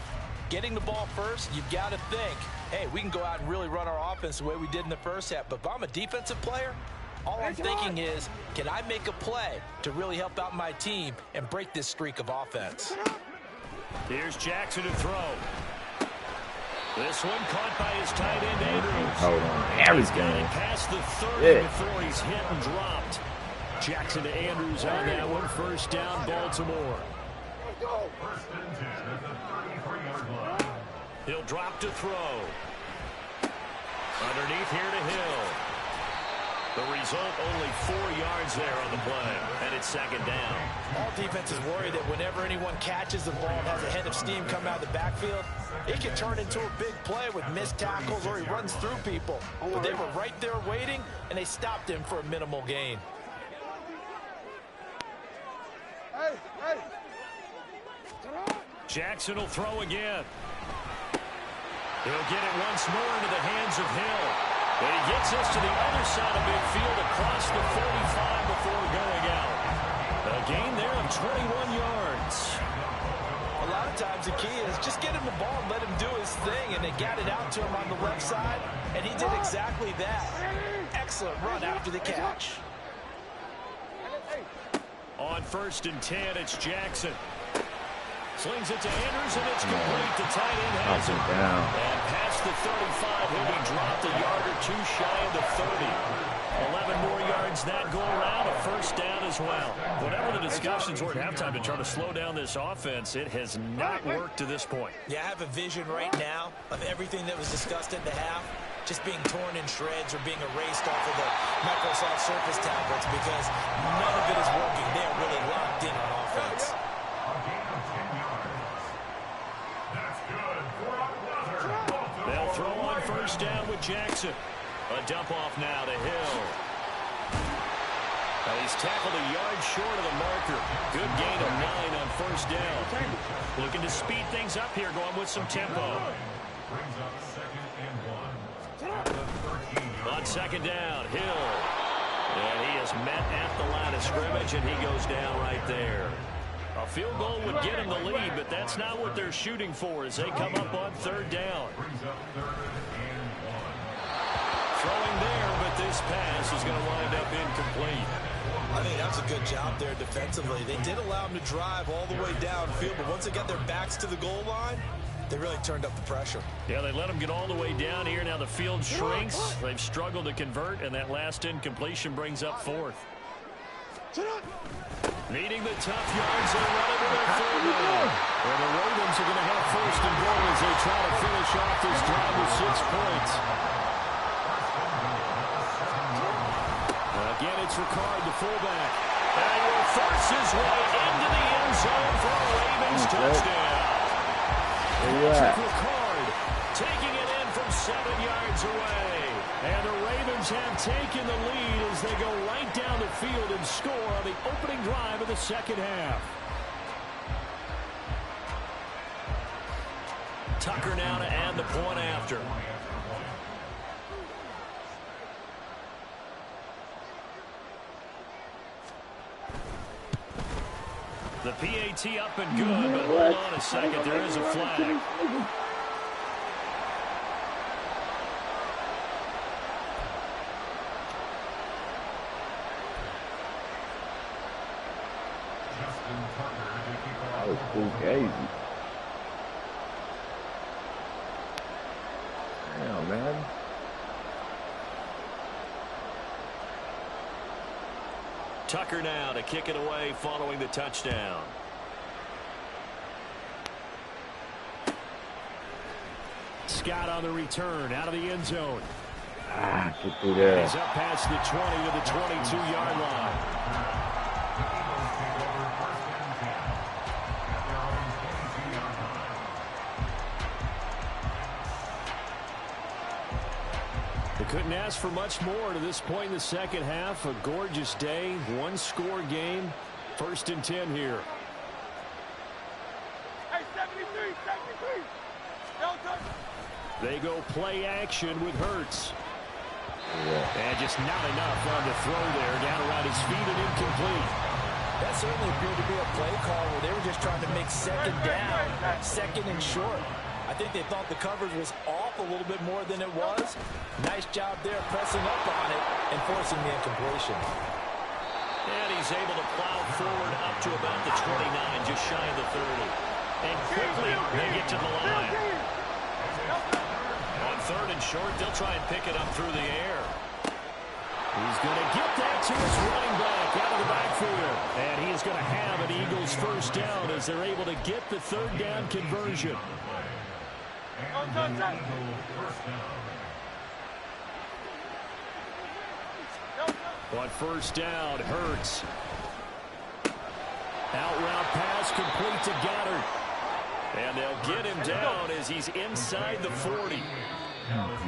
getting the ball first, you've got to think, hey, we can go out and really run our offense the way we did in the first half. But if I'm a defensive player, all I'm thinking is, can I make a play to really help out my team and break this streak of offense? Here's Jackson to throw. This one caught by his tight end, Andrews. Hold on. He's got it past the 30 before he's hit and dropped. Jackson to Andrews on that one. First down, Baltimore. First and 10 at the 33-yard line. He'll drop to throw. Underneath here to Hill. The result, only 4 yards there on the play, and it's second down. All defenses worry that whenever anyone catches the ball and has a head of steam come out of the backfield, it can turn into a big play with missed tackles or he runs through people. But they were right there waiting, and they stopped him for a minimal gain. Jackson will throw again. He'll get it once more into the hands of Hill. And he gets us to the other side of midfield across the 45 before going out. A gain there of 21 yards. A lot of times the key is just get him the ball and let him do his thing, and they got it out to him on the left side, and he did exactly that. Excellent run after the catch. On first and 10, it's Jackson. Slings it to Andrews, and it's complete. The tight end has it. And past the 35, he'll be dropped a yard or two shy of the 30. 11 more yards that go around, a first down as well. Whatever the discussions were at halftime to try to slow down this offense, it has not worked to this point. Yeah, I have a vision right now of everything that was discussed at the half just being torn in shreds or being erased off of the Microsoft Surface tablets because none of it is working. They are really locked in on offense. They'll throw on first down with Jackson. A dump off now to Hill. Well, he's tackled a yard short of the marker. Good gain of 9 on first down. Looking to speed things up here, going with some tempo. On second down, Hill. And he is met at the line of scrimmage, and he goes down right there. A field goal would get him the lead, but that's not what they're shooting for as they come up on third down. Throwing there, but this pass is going to wind up incomplete. I think that's a good job there defensively. They did allow him to drive all the way downfield, but once they got their backs to the goal line, they really turned up the pressure. Yeah, they let him get all the way down here. Now the field shrinks. They've struggled to convert, and that last incompletion brings up fourth. Needing the tough yards, they run into their third down. And the Ravens are going to have first and goal as they try to finish off this drive with 6 points. Again, it's Ricard, the fullback. And he will force his way into the end zone for a Ravens touchdown. Ricard taking it in from 7 yards away. And the Ravens have taken the lead as they go right down the field and score on the opening drive of the second half. Tucker now to add the point after. The PAT up and good, but hold on a second. There is a flag. That was cool, crazy. Damn, man. Tucker now to kick it away following the touchdown. Scott on the return out of the end zone. Get through there. He's up past the 20 to the 22-yard line. They couldn't ask for much more to this point in the second half. A gorgeous day, one-score game. 1st and 10 here. Hey, 73, 73. Don't touch. They go play action with Hurts. And just not enough on the throw there. Down around his feet and incomplete. That certainly appeared to be a play call where they were just trying to make second down, second and short. I think they thought the coverage was off a little bit more than it was. Nice job there pressing up on it and forcing the incompletion. And he's able to plow forward up to about the 29, just shy of the 30. And quickly they get to the line. On 3rd and short, they'll try and pick it up through the air. He's going to get that to his running back out of the backfield. And he is going to have an Eagles first down as they're able to get the 3rd down conversion. On 1st down, Hurts. Out route pass complete to Goddard. And they'll get him down as he's inside the 40.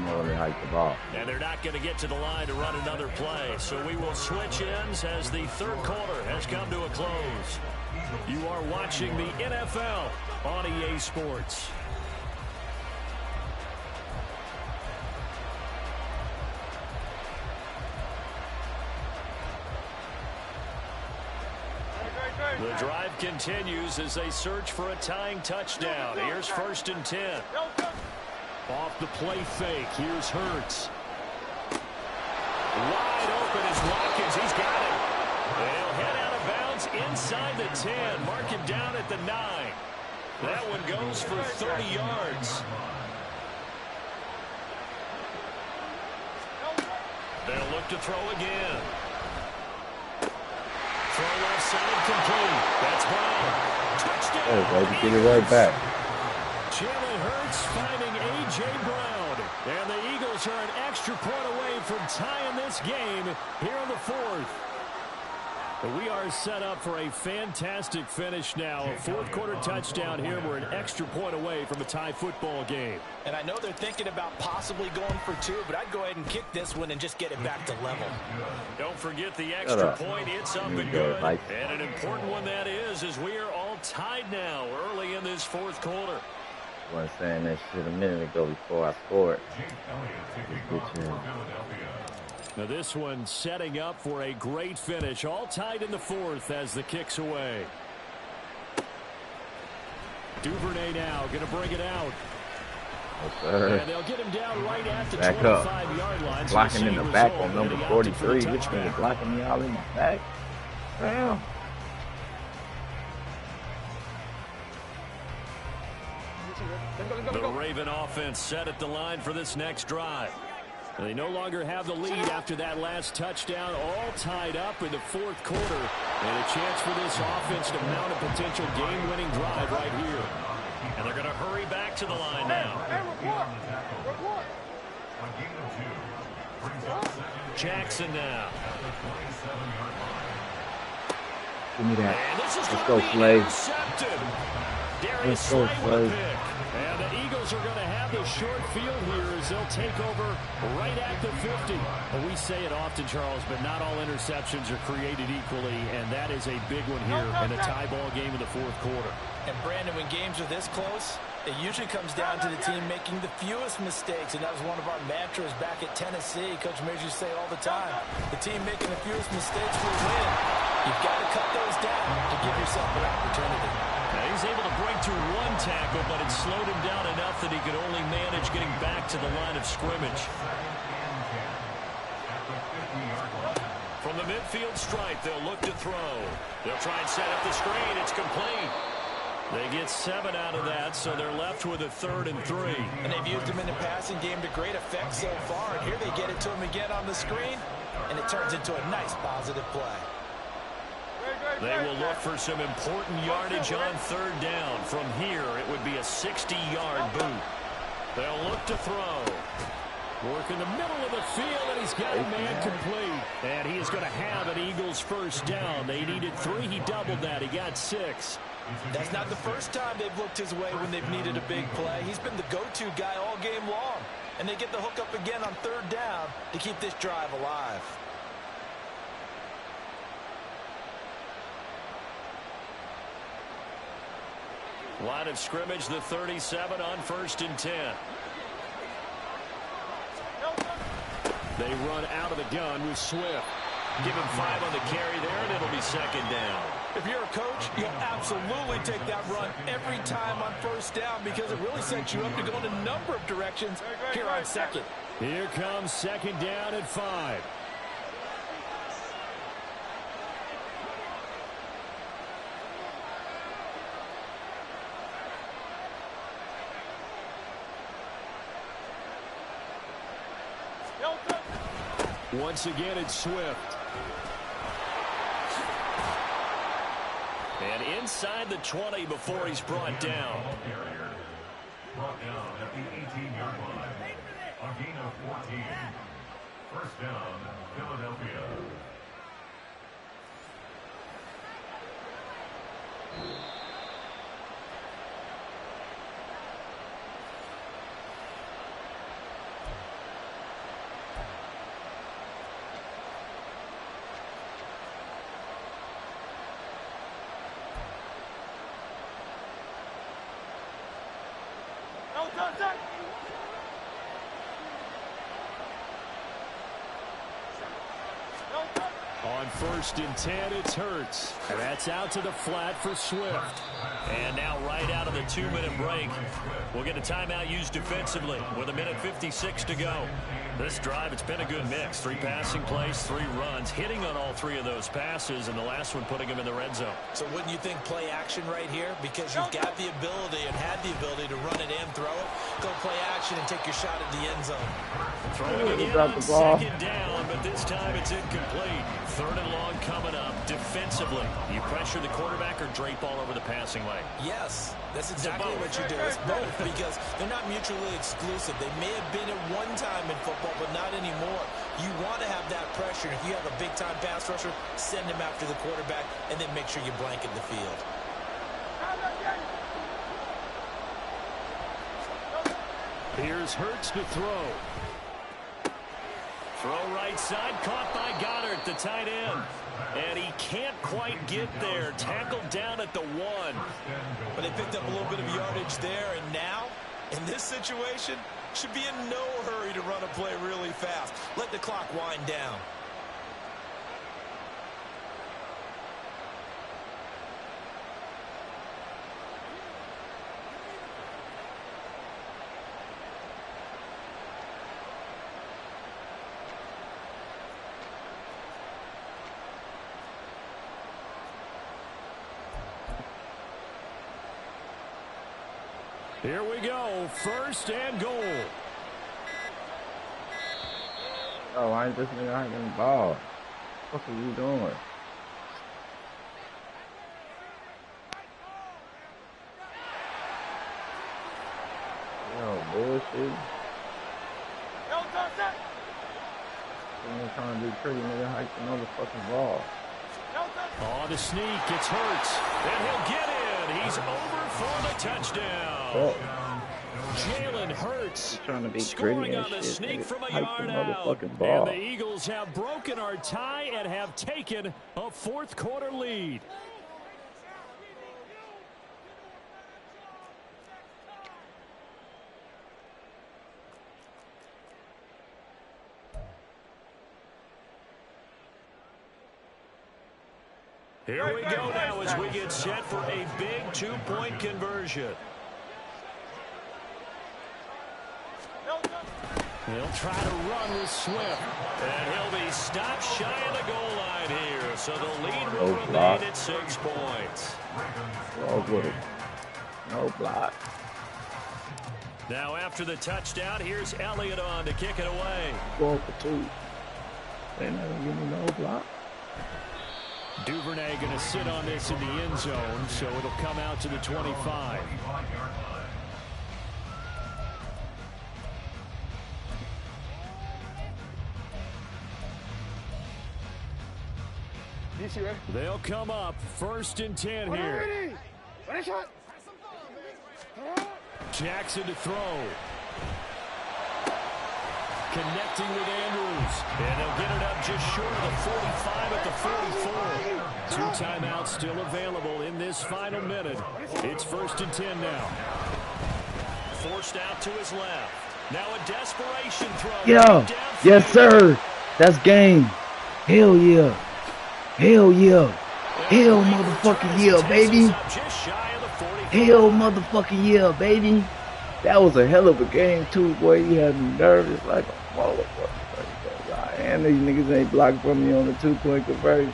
Really hike the ball. And they're not going to get to the line to run another play. So we will switch ends as the 3rd quarter has come to a close. You are watching the NFL on EA Sports. The drive continues as they search for a tying touchdown. Here's 1st and 10. Off the play fake. Here's Hurts. Wide open is Watkins. He's got it. And he'll head out of bounds inside the 10. Mark him down at the 9. That one goes for 30 yards. They'll look to throw again. Throw left side complete. That's Brown. Touchdown. Oh, baby, get it right back. Jalen Hurts finding A.J. Brown. And the Eagles are an extra point away from tying this game here in the 4th. But we are set up for a fantastic finish now. A 4th quarter touchdown here. We're an extra point away from a tie football game. And I know they're thinking about possibly going for 2, but I'd go ahead and kick this one and just get it back to level. Don't forget the extra point. It's up and good. Mike. And an important one that is, as we are all tied now early in this 4th quarter. I was saying that shit a minute ago before I scored. Jake Elliott taking off for Philadelphia. Now this one setting up for a great finish. All tied in the fourth as the kick's away. Duvernay now going to bring it out. Yes, sir. And they'll get him down right at the Back up. 25-yard line. Blocking in the back on number 43. This touchback. nigga blocking me all in the back. Damn. The Raven offense set at the line for this next drive. They no longer have the lead after that last touchdown, all tied up in the fourth quarter. And a chance for this offense to mount a potential game-winning drive right here. And they're going to hurry back to the line now. Jackson now. Give me that. And this is Let's going go, to be Slay. intercepted. Darius Let's go, Slay with Slay. a pick. And the Eagles are going to have the short field here as they'll take over right at the 50. Well, we say it often, Charles, but not all interceptions are created equally, and that is a big one here in a tie ball game in the fourth quarter. And Brandon, when games are this close, it usually comes down to the team making the fewest mistakes, and that was one of our mantras back at Tennessee. Coach Mears used to say all the time, the team making the fewest mistakes will win. You've got to cut those down to give yourself an opportunity. Now he's able to break through one tackle, but it slowed him down enough that he could only manage getting back to the line of scrimmage. From the midfield stripe, they'll look to throw. They'll try and set up the screen. It's complete. They get 7 out of that, so they're left with a 3rd and 3. And they've used him in the passing game to great effect so far. And here they get it to him again on the screen, and it turns into a nice positive play. They will look for some important yardage on 3rd down. From here, it would be a 60-yard boot. They'll look to throw. Work in the middle of the field, and he's got a man complete. And he is going to have an Eagles first down. They needed 3. He doubled that. He got 6. That's not the first time they've looked his way when they've needed a big play. He's been the go-to guy all game long. And they get the hook up again on 3rd down to keep this drive alive. Line of scrimmage, the 37 on 1st and 10. They run out of the gun with Swift. Give him 5 on the carry there, and it'll be 2nd down. If you're a coach, you'll absolutely take that run every time on 1st down because it really sets you up to go in a number of directions here on 2nd. Here comes 2nd down at 5. Once again, it's Swift. And inside the 20 before he's brought down. Brought down at the 18-yard line. A gain of 14. First down, Philadelphia. On 1st and 10, it's Hurts. And that's out to the flat for Swift. And now right out of the 2-minute break, we'll get a timeout used defensively with 1:56 to go. This drive, it's been a good mix. 3 passing plays, 3 runs, hitting on all 3 of those passes, and the last one putting him in the red zone. So wouldn't you think play action right here? Because you've got the ability and had the ability to run it and throw it. Go play action and take your shot at the end zone. Throwing again on 2nd down, but this time it's incomplete. 3rd and long coming up defensively. You pressure the quarterback or drape all over the passing lane? Yes, that's exactly what you do. It's both because they're not mutually exclusive. They may have been at one time in football, but not anymore. You want to have that pressure. If you have a big-time pass rusher, send him after the quarterback, and then make sure you blanket the field. Here's Hurts to throw. Throw right side, caught by Goddard, the tight end. And he can't quite get there. Tackled down at the 1. But they picked up a little bit of yardage there, and now, in this situation, should be in no hurry to run a play really fast. let the clock wind down. Here we go, first and goal. Oh, why ain't this nigga hiking the ball? What are you doing? Yo, bullshit. I'm trying to be pretty, nigga. Hike the motherfucking ball. On the sneak, it's Hurts. And he'll get in. He's over for the touchdown. Oh. Jalen Hurts Trying to be scoring gritty on and the shit, sneak nigga. from a Hike yard the out. motherfucking ball. And the Eagles have broken our tie and have taken a fourth quarter lead. Here we go now as we get set for a big two-point conversion. He'll try to run with Swift. And he'll be stopped shy of the goal line here. So the lead will remain at 6 points. Oh, good. No block. Now after the touchdown, here's Elliott on to kick it away. Going for 2. They not gonna give me no block. Duvernay going to sit on this in the end zone, so it'll come out to the 25. They'll come up first and 10 here. Jackson to throw. Connecting with Andrews. And they'll get it up just short of the 45 at the 44. 2 timeouts still available in this final minute. It's first and 10 now. Forced out to his left. Now a desperation throw. Yeah. Yes, sir. That's game. Hell yeah. Hell yeah. Hell motherfucking yeah, baby. Hell motherfucking yeah, baby. That was a hell of a game, too, boy. You had me nervous like a motherfucker. And these niggas ain't blocked from me on the 2-point conversion.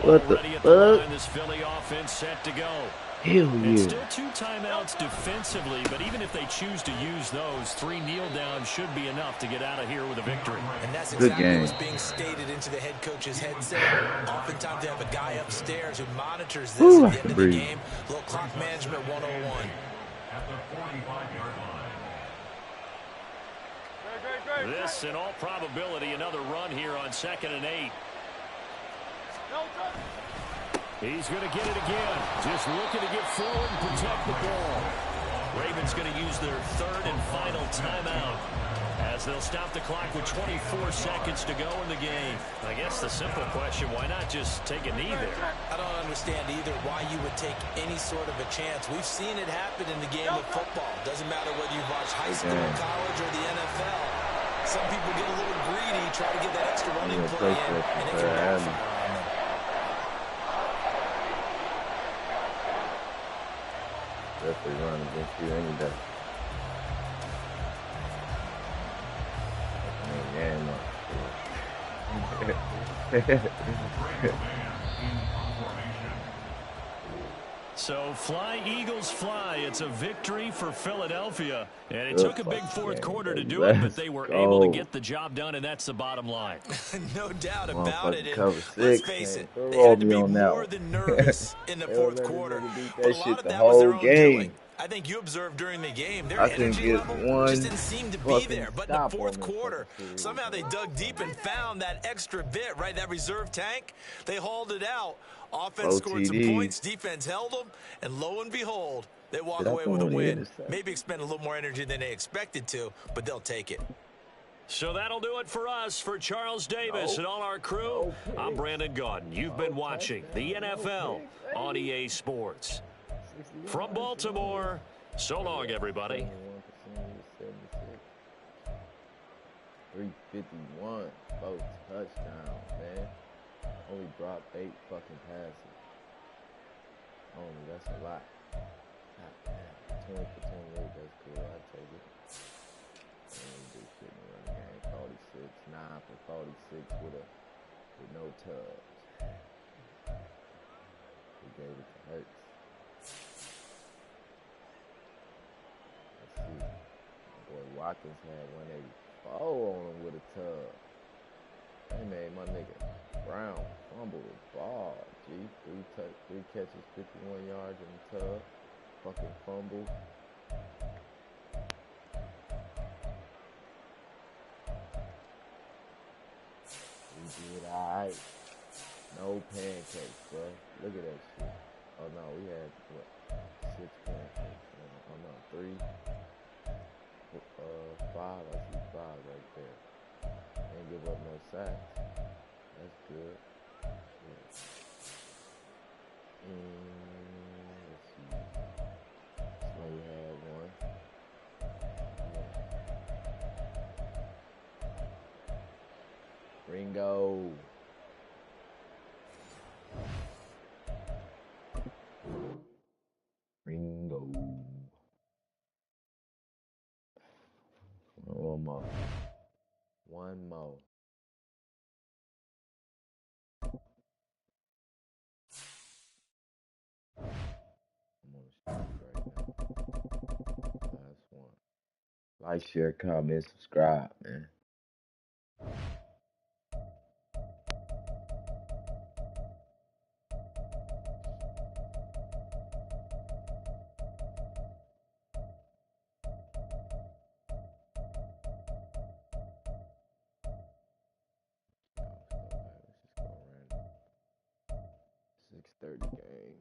What the fuck? This Philly offense set to go. Hell yeah. It's still 2 timeouts defensively, but even if they choose to use those, 3 kneel downs should be enough to get out of here with a victory. And that's exactly what's being stated into the head coach's headset. Oftentimes they have a guy upstairs who monitors this at the end of the game. A little clock management 101. At the 45-yard line. This, in all probability, another run here on 2nd and 8. He's going to get it again. Just looking to get forward and protect the ball. Ravens going to use their 3rd and final timeout as they'll stop the clock with 24 seconds to go in the game. I guess the simple question, why not just take a knee there? I don't understand either why you would take any sort of a chance. We've seen it happen in the game of football. Doesn't matter whether you watch high school, college, or the NFL. Some people get a little greedy, try to get that extra running play in, and it can backfire on them. Definitely run against you any day. So fly, Eagles, fly. It's a victory for Philadelphia. And it took a big 4th quarter to do it, but they were able to get the job done, and that's the bottom line. No doubt about it. Let's face it, they had to be more than nervous in the 4th quarter. But a lot of that was their own doing. I think you observed during the game, their energy level just didn't seem to be there. But in the 4th quarter, somehow they dug deep and found that extra bit, right? That reserve tank, they hauled it out. Offense scored some points, defense held them, and lo and behold, they walk away with a win. Maybe expend a little more energy than they expected to, but they'll take it. So that'll do it for us. For Charles Davis and all our crew, I'm Brandon Gaudin. You've been watching the NFL on EA Sports. From Baltimore, so long, everybody. 351. 4 touchdowns, man. Only dropped 8 fucking passes. Only, that's a lot. God damn. 20 for 28, that's cool. I'll take it. And do shit in the running game. 46, 9 for 46 with no tubs. We gave it to Hurts. Let's see. My boy Watkins had 184 on him with a tub. They made my nigga Brown fumble the ball. G, 3 catches, 51 yards in the tub. Fucking fumble. We did alright. No pancakes, bro. Look at that shit. Oh no, we had what? 6 pancakes. Oh no, 3, 5. I see 5 right there. Ain't give up no sacks. That's good. Yeah. Let's see. Slay had 1. Yeah. Ringo. Ringo. One more. One more. I'm on the street right now. Last one. Like, share, comment, subscribe, man. Let's just go random. 6:30 game.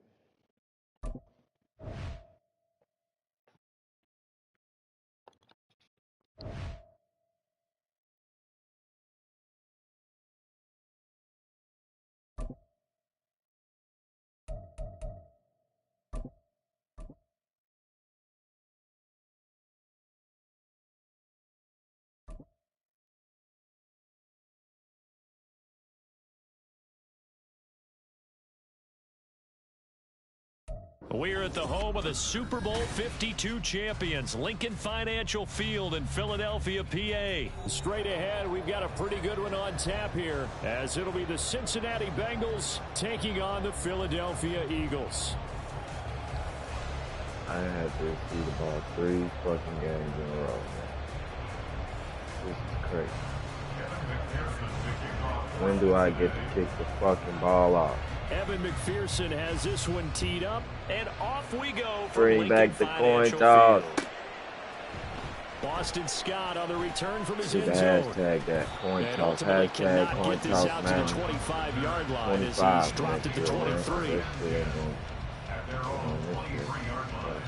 We're at the home of the Super Bowl 52 champions, Lincoln Financial Field in Philadelphia, PA. Straight ahead, we've got a pretty good one on tap here, as it'll be the Cincinnati Bengals taking on the Philadelphia Eagles. I had to see the ball 3 fucking games in a row, man. This is crazy. When do I get to kick the fucking ball off? Evan McPherson has this one teed up, and off we go for Bring Lincoln back the coin Financial toss. Field. Boston Scott on the return from his Should end zone. hashtag that coin And toss. ultimately Hashtag cannot coin get this toss, out man. to the 25-yard line as 25. he's dropped it to 23. At their own 23-yard line.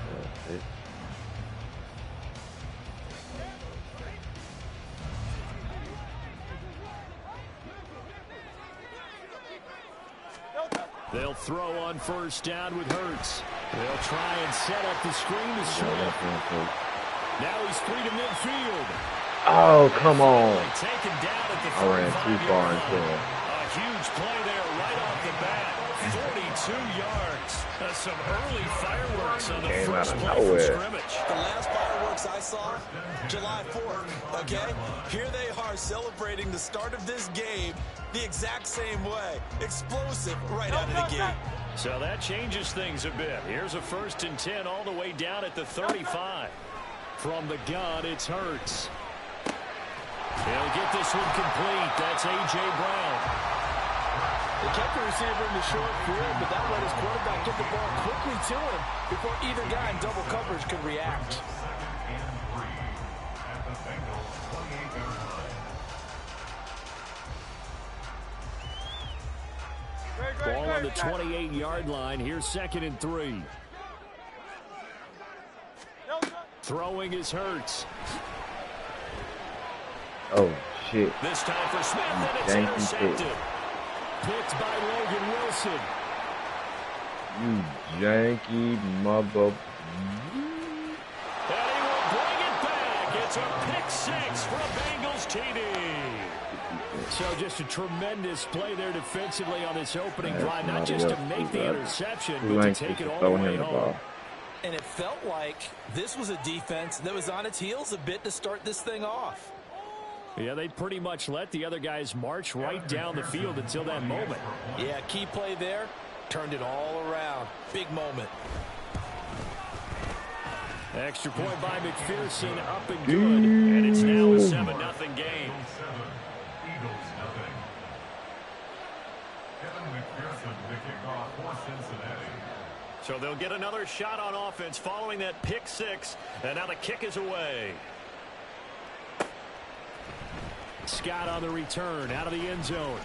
They'll throw on first down with Hurts. They'll try and set up the screen to Smith. Now he's free to midfield. Oh, come on. Taken down at the I ran too far into him. A huge play there right off the bat. 42 yards. Some early fireworks on the Came first out of play from nowhere. scrimmage. The last fireworks I saw, July 4th, okay? Here they are celebrating the start of this game the exact same way. Explosive right out of the gate. So that changes things a bit. Here's a 1st and 10 all the way down at the 35. From the gun, it's Hurts. He'll get this one complete. That's A.J. Brown. They kept the receiver in the short field, but that let his quarterback get the ball quickly to him before either guy in double coverage could react. Ball on the 28-yard line. Here's 2nd and 3. Throwing is Hurts. Oh, shit. This time for Smith, and it's Thank you, intercepted. Picked by Logan Wilson. You janky mother. And he will bring it back. It's a pick six for a Bengals TD. So just a tremendous play there defensively on this opening drive. Not just to make the interception, but to take it all the way home. And it felt like this was a defense that was on its heels a bit to start this thing off. Yeah, they pretty much let the other guys march right down the field until that moment. Yeah, key play there. Turned it all around. Big moment. Extra point by McPherson, up and good. And it's now a 7-0 game. So they'll get another shot on offense following that pick six. And now the kick is away. Scott on the return out of the end zone.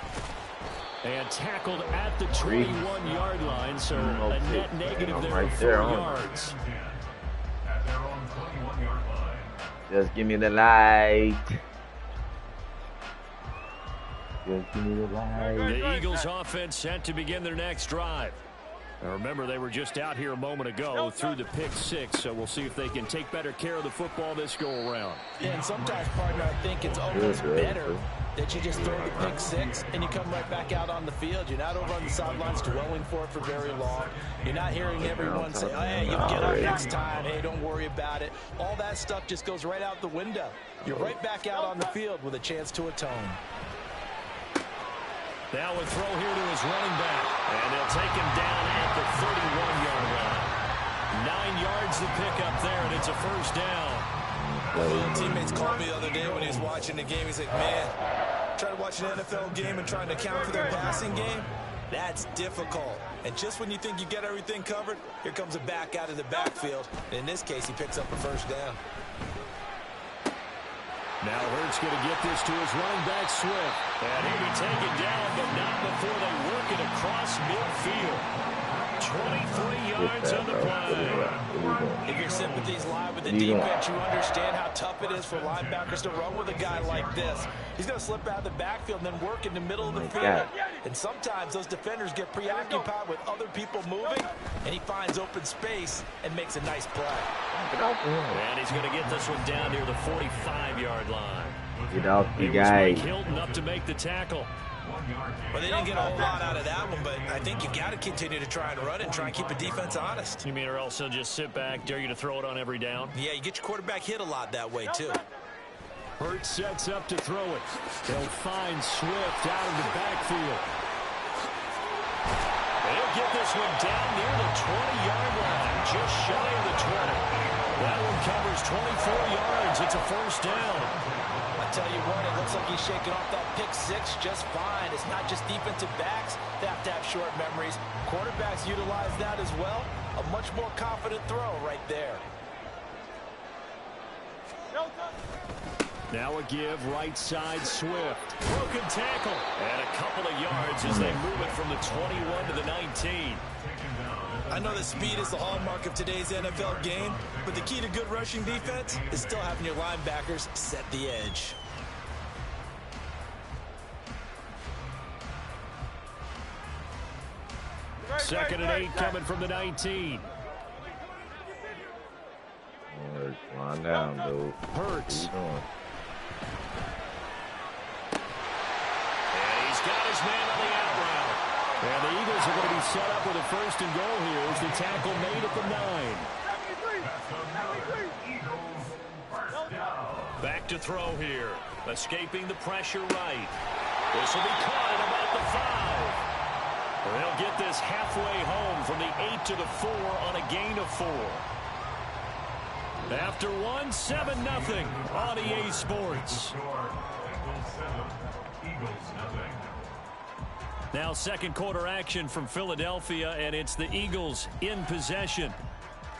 And tackled at the 21-yard line. So a net negative there of 4 yards. Just give me the light. Just give me the light. The Eagles offense set to begin their next drive. Now remember, they were just out here a moment ago through the pick six, so we'll see if they can take better care of the football this go-around. Yeah, and sometimes, partner, I think it's almost better that you just throw the pick six and you come right back out on the field. You're not over on the sidelines dwelling for it for very long. You're not hearing everyone say, oh, hey, you'll get up next time. Hey, don't worry about it. All that stuff just goes right out the window. You're right back out on the field with a chance to atone. Now a throw here to his running back. And they'll take him down at the 31-yard line. 9 yards to pick up there, and it's a first down. One of the teammates called me the other day when he was watching the game. He's like, man, trying to watch an NFL game and trying to account for their passing game, that's difficult. And just when you think you get everything covered, here comes a back out of the backfield. In this case, he picks up a first down. Now Hurts going to get this to his running back, Swift. And he'll be taken down, but not before they work it across midfield. 23 yards on the play. If your sympathies lie with the defense, you understand how tough it is for linebackers to run with a guy like this. He's going to slip out of the backfield and then work in the middle of the field. And sometimes those defenders get preoccupied with other people moving, and he finds open space and makes a nice play. And he's going to get this one down near the 45-yard line. Get off the guy. Hilton up to make the tackle. Well, they didn't get a whole lot out of that one, but I think you got to continue to try and run and try and keep a defense honest. You mean or else they'll just sit back, dare you to throw it on every down? Yeah, you get your quarterback hit a lot that way, too. Hurts sets up to throw it. They'll find Swift out of the backfield. They'll get this one down near the 20-yard line, just shy of the 20. That one covers 24 yards. It's a first down. I tell you what, it looks like he's shaking off that pick six just fine. It's not just defensive backs that have to have short memories. Quarterbacks utilize that as well. A much more confident throw right there. Now a give, right side, Swift. Broken tackle. And a couple of yards as they move it from the 21 to the 19. I know that speed is the hallmark of today's NFL game, but the key to good rushing defense is still having your linebackers set the edge. Second and 8 coming from the 19. Come on down, dude. Hurts. And he's got his man on the out route. And the Eagles are going to be set up with a first and goal here as the tackle made at the 9. Back to throw here. Escaping the pressure right. This will be caught at about the 5. They'll get this halfway home from the 8 to the 4 on a gain of 4. After 1, 7-0 on EA Sports. Now second quarter action from Philadelphia, and it's the Eagles in possession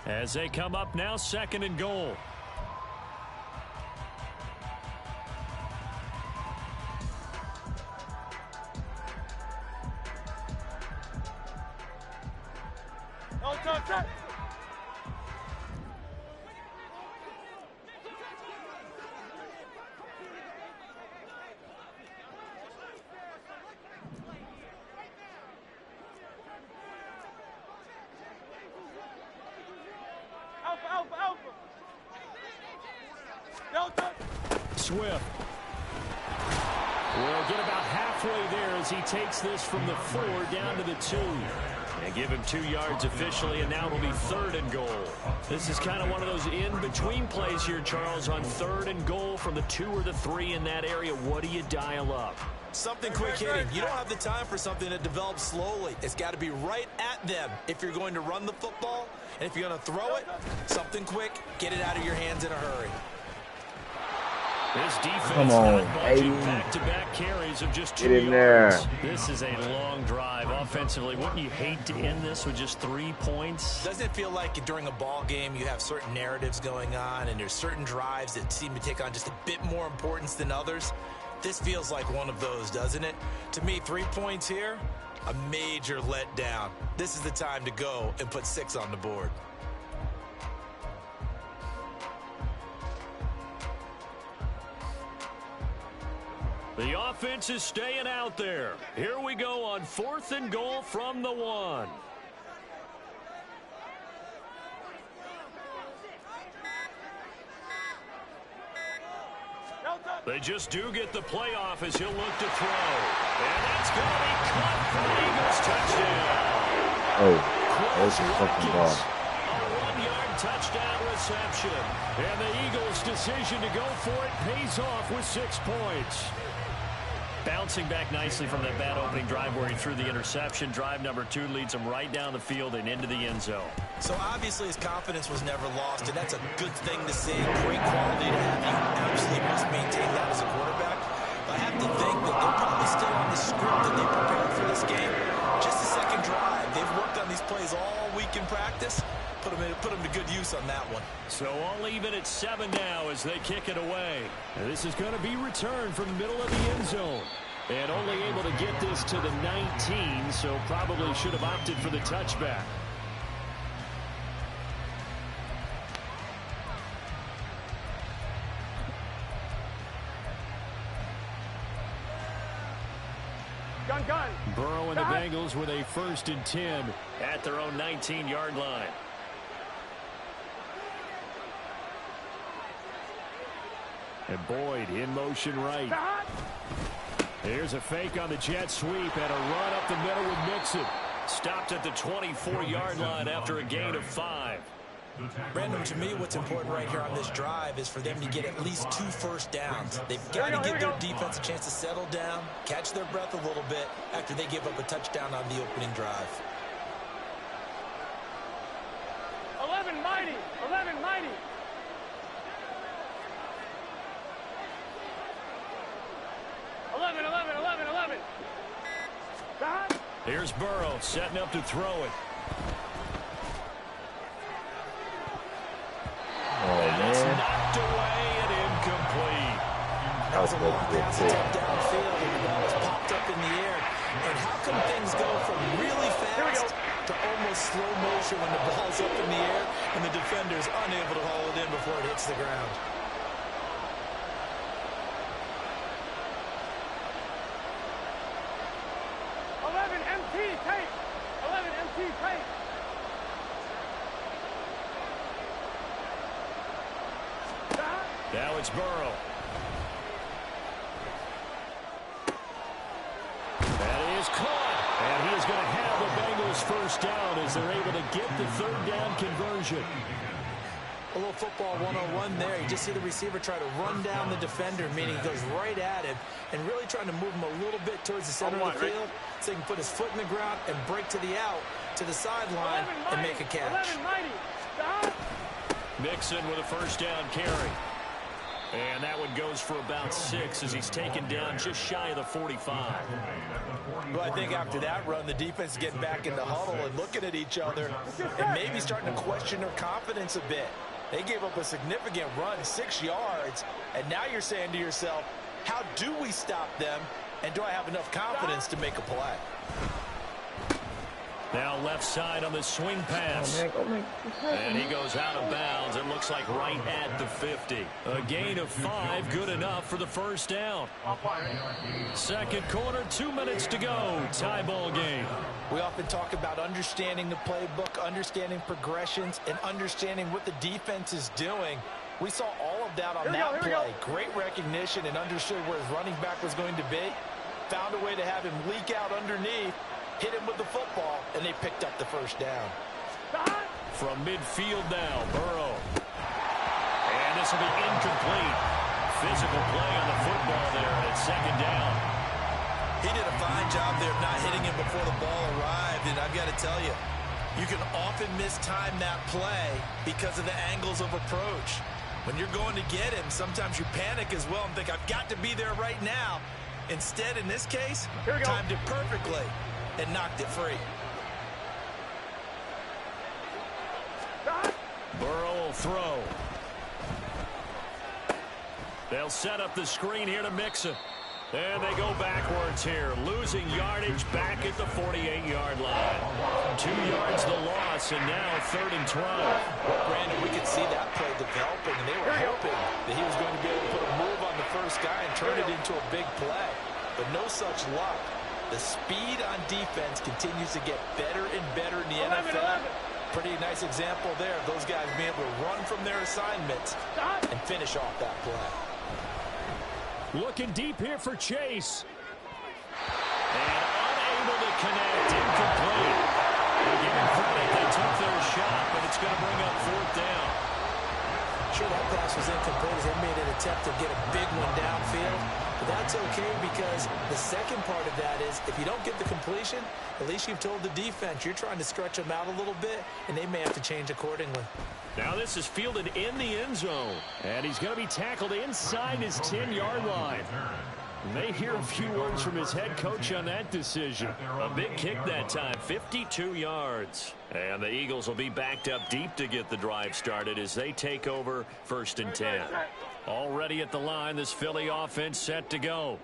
as they come up now second and goal. Delta! Swift. We'll get about halfway there as he takes this from the 4 down to the 2. And give him 2 yards officially, and now it'll be 3rd and goal. This is kind of one of those in-between plays here, Charles, on 3rd and goal from the 2 or the 3 in that area. What do you dial up? Something quick hitting. You don't have the time for something that develops slowly. It's got to be right at them if you're going to run the football. And if you're going to throw it, something quick, get it out of your hands in a hurry. This defense Come on, not budging. baby. Back-to-back carries of just 2 Get in yards. there. This is a long drive offensively. Wouldn't you hate to end this with just 3 points? Doesn't it feel like during a ball game you have certain narratives going on and there's certain drives that seem to take on just a bit more importance than others? This feels like one of those, doesn't it? To me, 3 points here, a major letdown. This is the time to go and put 6 on the board. The offense is staying out there. Here we go on 4th and goal from the 1. They just do get the playoff as he'll look to throw. And that's going to be caught for the Eagles touchdown. Oh, that's a fucking ball. A 1-yard touchdown reception. And the Eagles' decision to go for it pays off with 6 points. Bouncing back nicely from that bad opening drive where he threw the interception. Drive number 2 leads him right down the field and into the end zone. So obviously his confidence was never lost, and that's a good thing to see. Great quality to have. You absolutely must maintain that as a quarterback. But I have to think that they're probably still on the script that they prepared for this game. Just a second drive. They've worked on these plays all week in practice. Put them to good use on that one. So all even at 7 now as they kick it away. And this is going to be returned from the middle of the end zone. And only able to get this to the 19, so probably should have opted for the touchback. Gun. Burrow and the Bengals with a 1st and 10 at their own 19-yard line. And Boyd in motion right. Here's a fake on the jet sweep and a run up the middle with Mixon. Stopped at the 24-yard line after a gain of 5. Brandon, to me, what's important right here on this drive is for them to get at least 2 first downs. They've got to give their defense a chance to settle down, catch their breath a little bit after they give up a touchdown on the opening drive. 11 mighty. 11 mighty. Here's Burrow setting up to throw it. And it's knocked away and incomplete. That was a long pass attempt downfield, and the ball was popped up in the air. And how come things go from really fast to almost slow motion when the ball's up in the air and the defender's unable to haul it in before it hits the ground? Now it's Burrow. That is caught. And he is going to have the Bengals first down as they're able to get the 3rd down conversion. A little football 101 there. You just see the receiver try to run down the defender, meaning he goes right at him and really trying to move him a little bit towards the center of the field so he can put his foot in the ground and break to the out, to the sideline, and make a catch. Mixon with a 1st down carry. And that one goes for about 6 as he's taken down just shy of the 45. Well, I think after that run, the defense is getting back in the huddle and looking at each other and maybe starting to question their confidence a bit. They gave up a significant run, 6 yards, and now you're saying to yourself, how do we stop them, and do I have enough confidence to make a play? Now left side on the swing pass. And he goes out of bounds. It looks like right at the 50. A gain of 5, good enough for the 1st down. 2nd quarter, 2 minutes to go. Tie ball game. We often talk about understanding the playbook, understanding progressions, and understanding what the defense is doing. We saw all of that on that play. Great recognition and understood where his running back was going to be. Found a way to have him leak out underneath, hit him with the football, and they picked up the first down. From midfield now, Burrow. And this will be incomplete. Physical play on the football there, and it's second down. He did a fine job there of not hitting him before the ball arrived, and I've got to tell you, you can often mistime that play because of the angles of approach. When you're going to get him, sometimes you panic as well and think, I've got to be there right now. Instead, in this case, timed it perfectly and knocked it free. Burrow will throw. They'll set up the screen here to Mixon. And they go backwards here, losing yardage back at the 48-yard line. 2 yards the loss, and now 3rd and 12. Brandon, we could see that play developing, and they were hoping that he was going to be able to put a move on the first guy and turn it into a big play. But no such luck. The speed on defense continues to get better and better in the NFL. Pretty nice example there of those guys being able to run from their assignments and finish off that play. Looking deep here for Chase. And unable to connect. Incomplete. They give him credit. They took their shot, but it's going to bring up 4th down. Sure, that pass was incomplete as they made an attempt to get a big one downfield. But that's okay because the second part of that is if you don't get the completion, at least you've told the defense you're trying to stretch them out a little bit, and they may have to change accordingly. Now this is fielded in the end zone. And he's going to be tackled inside his 10-yard line. May hear a few words from his head coach on that decision. A big kick that time, 52 yards. And the Eagles will be backed up deep to get the drive started as they take over 1st and 10. Already at the line, this Philly offense set to go.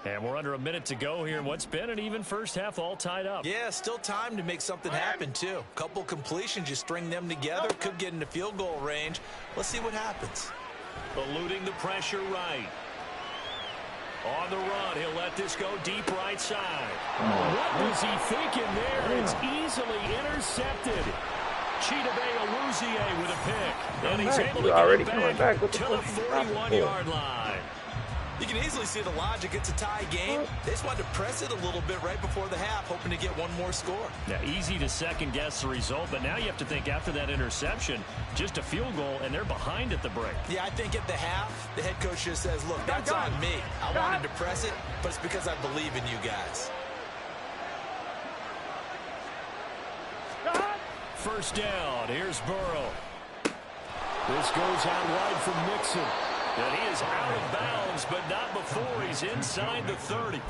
And we're under a minute to go here in what's been an even first half, all tied up. Yeah, still time to make something happen, too. Couple completions, you string them together, could get into field goal range. Let's see what happens. Eluding the pressure right. On the run, he'll let this go deep right side. What was he thinking there? It's easily intercepted. Chidobe Awuzie with a pick. And he's able to get it back to the 41-yard line. You can easily see the logic. It's a tie game. They just wanted to press it a little bit right before the half, hoping to get one more score. Yeah, easy to second-guess the result, but now you have to think after that interception, just a field goal, and they're behind at the break. Yeah, I think at the half, the head coach just says, look, that's on me. I wanted to press it, but it's because I believe in you guys. First down, here's Burrow. This goes out wide from Mixon. And he is out of bounds, but not before he's inside the 30.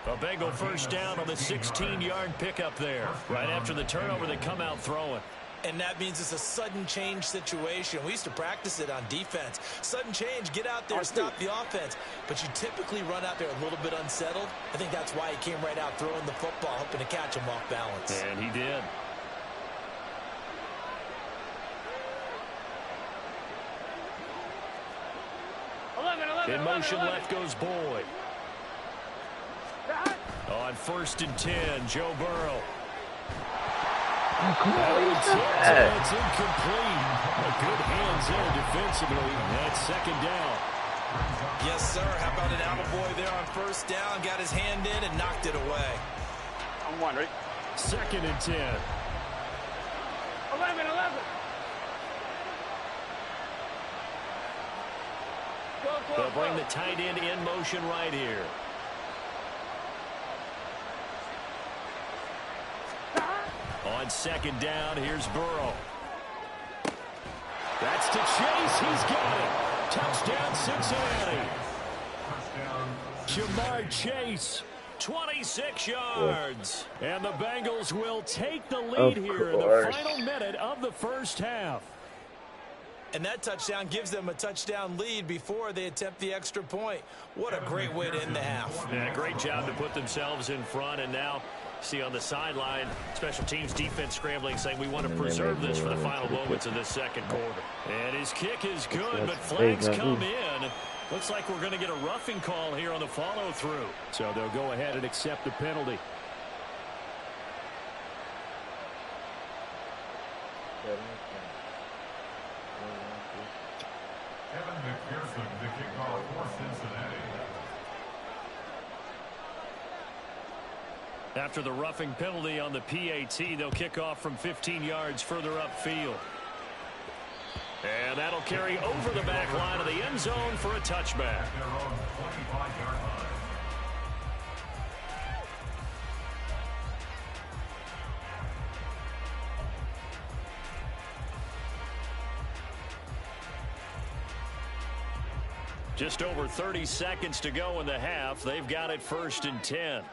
A Bengal first down on the 16-yard pickup there. Right after the turnover, they come out throwing. And that means it's a sudden change situation. We used to practice it on defense. Sudden change, get out there, stop the offense. But you typically run out there a little bit unsettled. I think that's why he came right out throwing the football, hoping to catch him off balance. And he did. In motion left goes Boyd. On 1st and 10, Joe Burrow. It's incomplete. Good hands there defensively. That's 2nd down. Yes, sir. How about an attaboy there on 1st down? Got his hand in and knocked it away. I'm one, right? 2nd and 10. 11. They'll bring the tight end in motion right here. On 2nd down, here's Burrow. That's to Chase. He's got it. Touchdown, Cincinnati. Jamar Chase, 26 yards. And the Bengals will take the lead here in the final minute of the first half. And that touchdown gives them a touchdown lead before they attempt the extra point. What a great way to end the half. Yeah, great job to put themselves in front. And now, see on the sideline, special teams defense scrambling, saying we want to preserve this for the final moments of this second quarter. And his kick is good, but flags come in. Looks like we're going to get a roughing call here on the follow-through. So they'll go ahead and accept the penalty. Pearson to kick off for Cincinnati. After the roughing penalty on the PAT, they'll kick off from 15 yards further upfield. And that'll carry over the back line of the end zone for a touchback. Their own 25-yard line. Just over 30 seconds to go in the half. They've got it 1st and 10.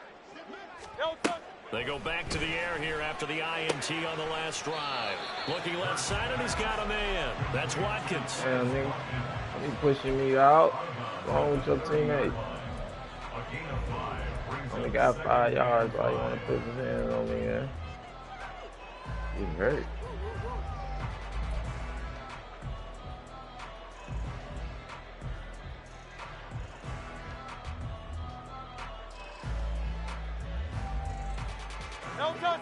They go back to the air here after the INT on the last drive. Looking left side, and he's got a man. That's Watkins. Damn, nigga. He pushing me out. What's wrong with your teammate? Only got 5 yards. Why you want to put his hands on me, man? He's hurt.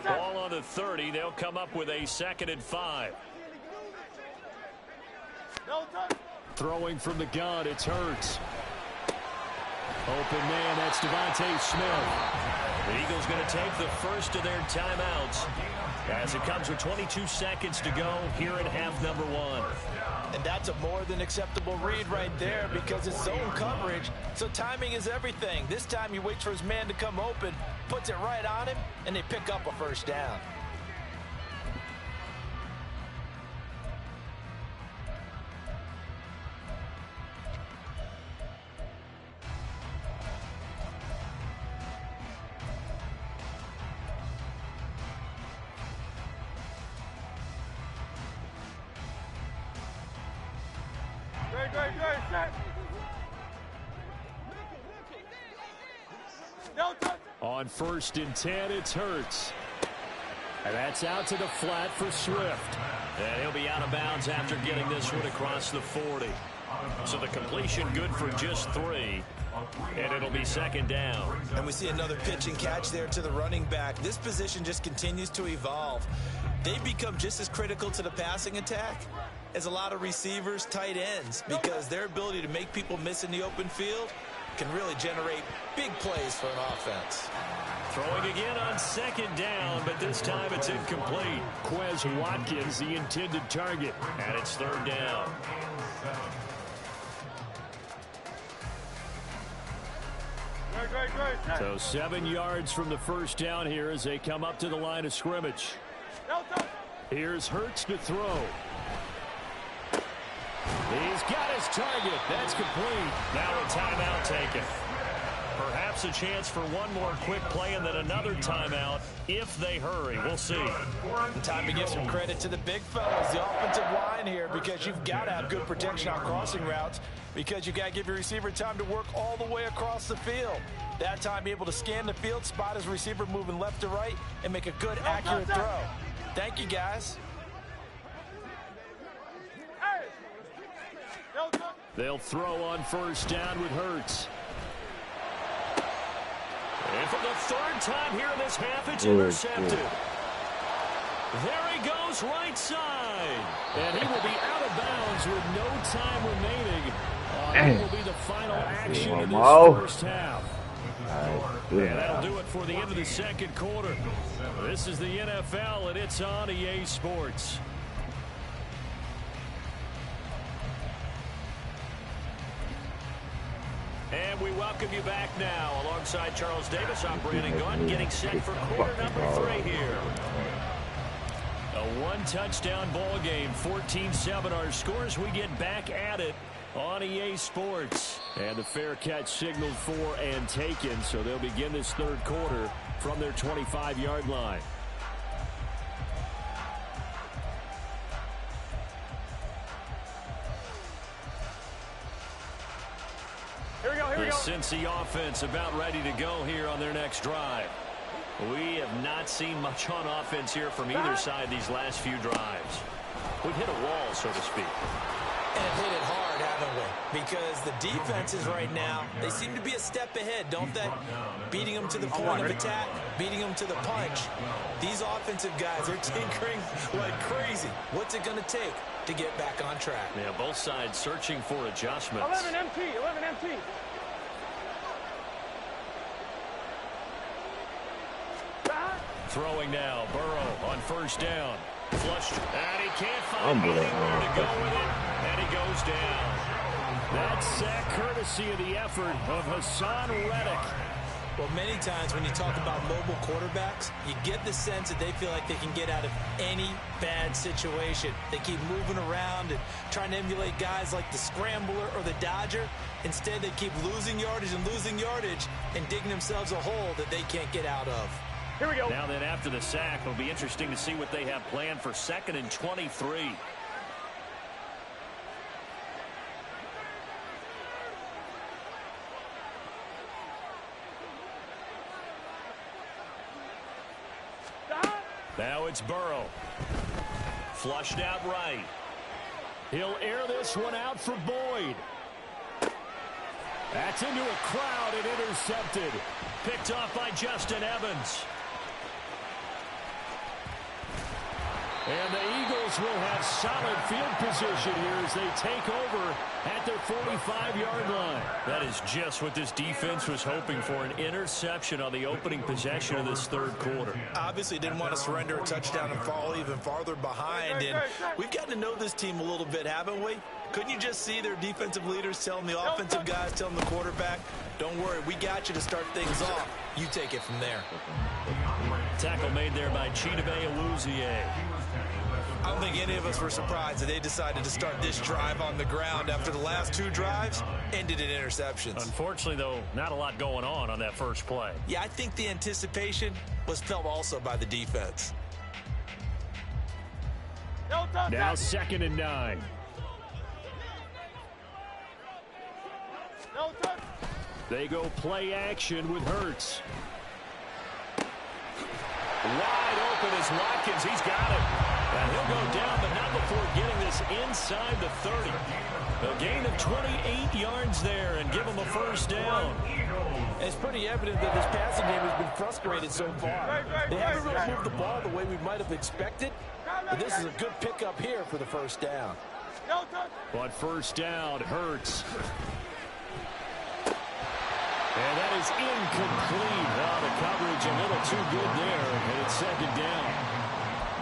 Ball on the 30. They'll come up with a 2nd and 5. Throwing from the gun, it's Hurts. Open man, that's Devontae Smith. The Eagles going to take the first of their timeouts as it comes with 22 seconds to go here in half number 1. And that's a more than acceptable read right there because it's zone coverage, so timing is everything. This time he waits for his man to come open, puts it right on him, and they pick up a first down. On 1st and 10, it's Hurts. And that's out to the flat for Swift. And he'll be out of bounds after getting this one across the 40. So the completion good for just 3. And it'll be 2nd down. And we see another pitch and catch there to the running back. This position just continues to evolve. They become just as critical to the passing attack as a lot of receivers, tight ends, because their ability to make people miss in the open field can really generate big plays for an offense. Throwing again on 2nd down, but this time it's incomplete. Quez Watkins, the intended target, and it's 3rd down. So 7 yards from the first down here as they come up to the line of scrimmage. Here's Hurts to throw. He's got his target. That's complete. Now a timeout taken. Perhaps a chance for one more quick play and then another timeout if they hurry. We'll see. Time to give some credit to the big fellas, the offensive line here, because you've got to have good protection on crossing routes because you've got to give your receiver time to work all the way across the field. That time, be able to scan the field, spot his receiver moving left to right, and make a good, accurate throw. Thank you, guys. They'll throw on 1st down with Hurts. And for the 3rd time here in this half, it's intercepted. There he goes, right side. And he will be out of bounds with no time remaining. It will be the final action in this first half. And that'll do it for the end of the 2nd quarter. This is the NFL, and it's on EA Sports. And we welcome you back now. Alongside Charles Davis, I'm Brandon Gunn, getting set for quarter number 3 here. A one-touchdown ball game, 14-7 our scores. We get back at it on EA Sports. And the fair catch signaled for and taken, so they'll begin this 3rd quarter from their 25-yard line. The Cincy offense about ready to go here on their next drive. We have not seen much on offense here from either side these last few drives. We've hit a wall, so to speak. And hit it hard. hard, haven't we? Because the defenses right now, they seem to be a step ahead, don't they? Beating them to the point of attack, beating them to the punch. These offensive guys, they're tinkering like crazy. What's it going to take to get back on track? Yeah, both sides searching for adjustments. 11 MT, 11 MT. Throwing now, Burrow on first down. Flushed, and he can't find anywhere to go with it, and he goes down. That sack courtesy of the effort of Hassan Reddick. Well, many times when you talk about mobile quarterbacks, you get the sense that they feel like they can get out of any bad situation. They keep moving around and trying to emulate guys like the Scrambler or the Dodger. Instead, they keep losing yardage and digging themselves a hole that they can't get out of. Here we go. Now then, after the sack, it'll be interesting to see what they have planned for 2nd and 23. Now it's Burrow. Flushed out right. He'll air this one out for Boyd. That's into a crowd and intercepted. Picked off by Justin Evans. And the Eagles will have solid field position here as they take over at their 45-yard line. That is just what this defense was hoping for, an interception on the opening possession of this third quarter. Obviously didn't want to surrender a touchdown and fall even farther behind. And we've gotten to know this team a little bit, haven't we? Couldn't you just see their defensive leaders telling the offensive guys, telling the quarterback, don't worry, we got you to start things off. You take it from there. Tackle made there by Chidobe Awuzie. I don't think any of us were surprised that they decided to start this drive on the ground after the last 2 drives ended in interceptions. Unfortunately, though, not a lot going on that first play. Yeah, I think the anticipation was felt also by the defense. Now 2nd and 9. They go play action with Hurts. Wide open is Watkins. He's got it. And he'll go down, but not before getting this inside the 30. A gain of 28 yards there and give him a first down. It's pretty evident that this passing game has been frustrated so far. They haven't really moved the ball the way we might have expected, but this is a good pickup here for the first down. But first down, Hurts. And that is incomplete. Oh, the coverage a little too good there, and it's 2nd down.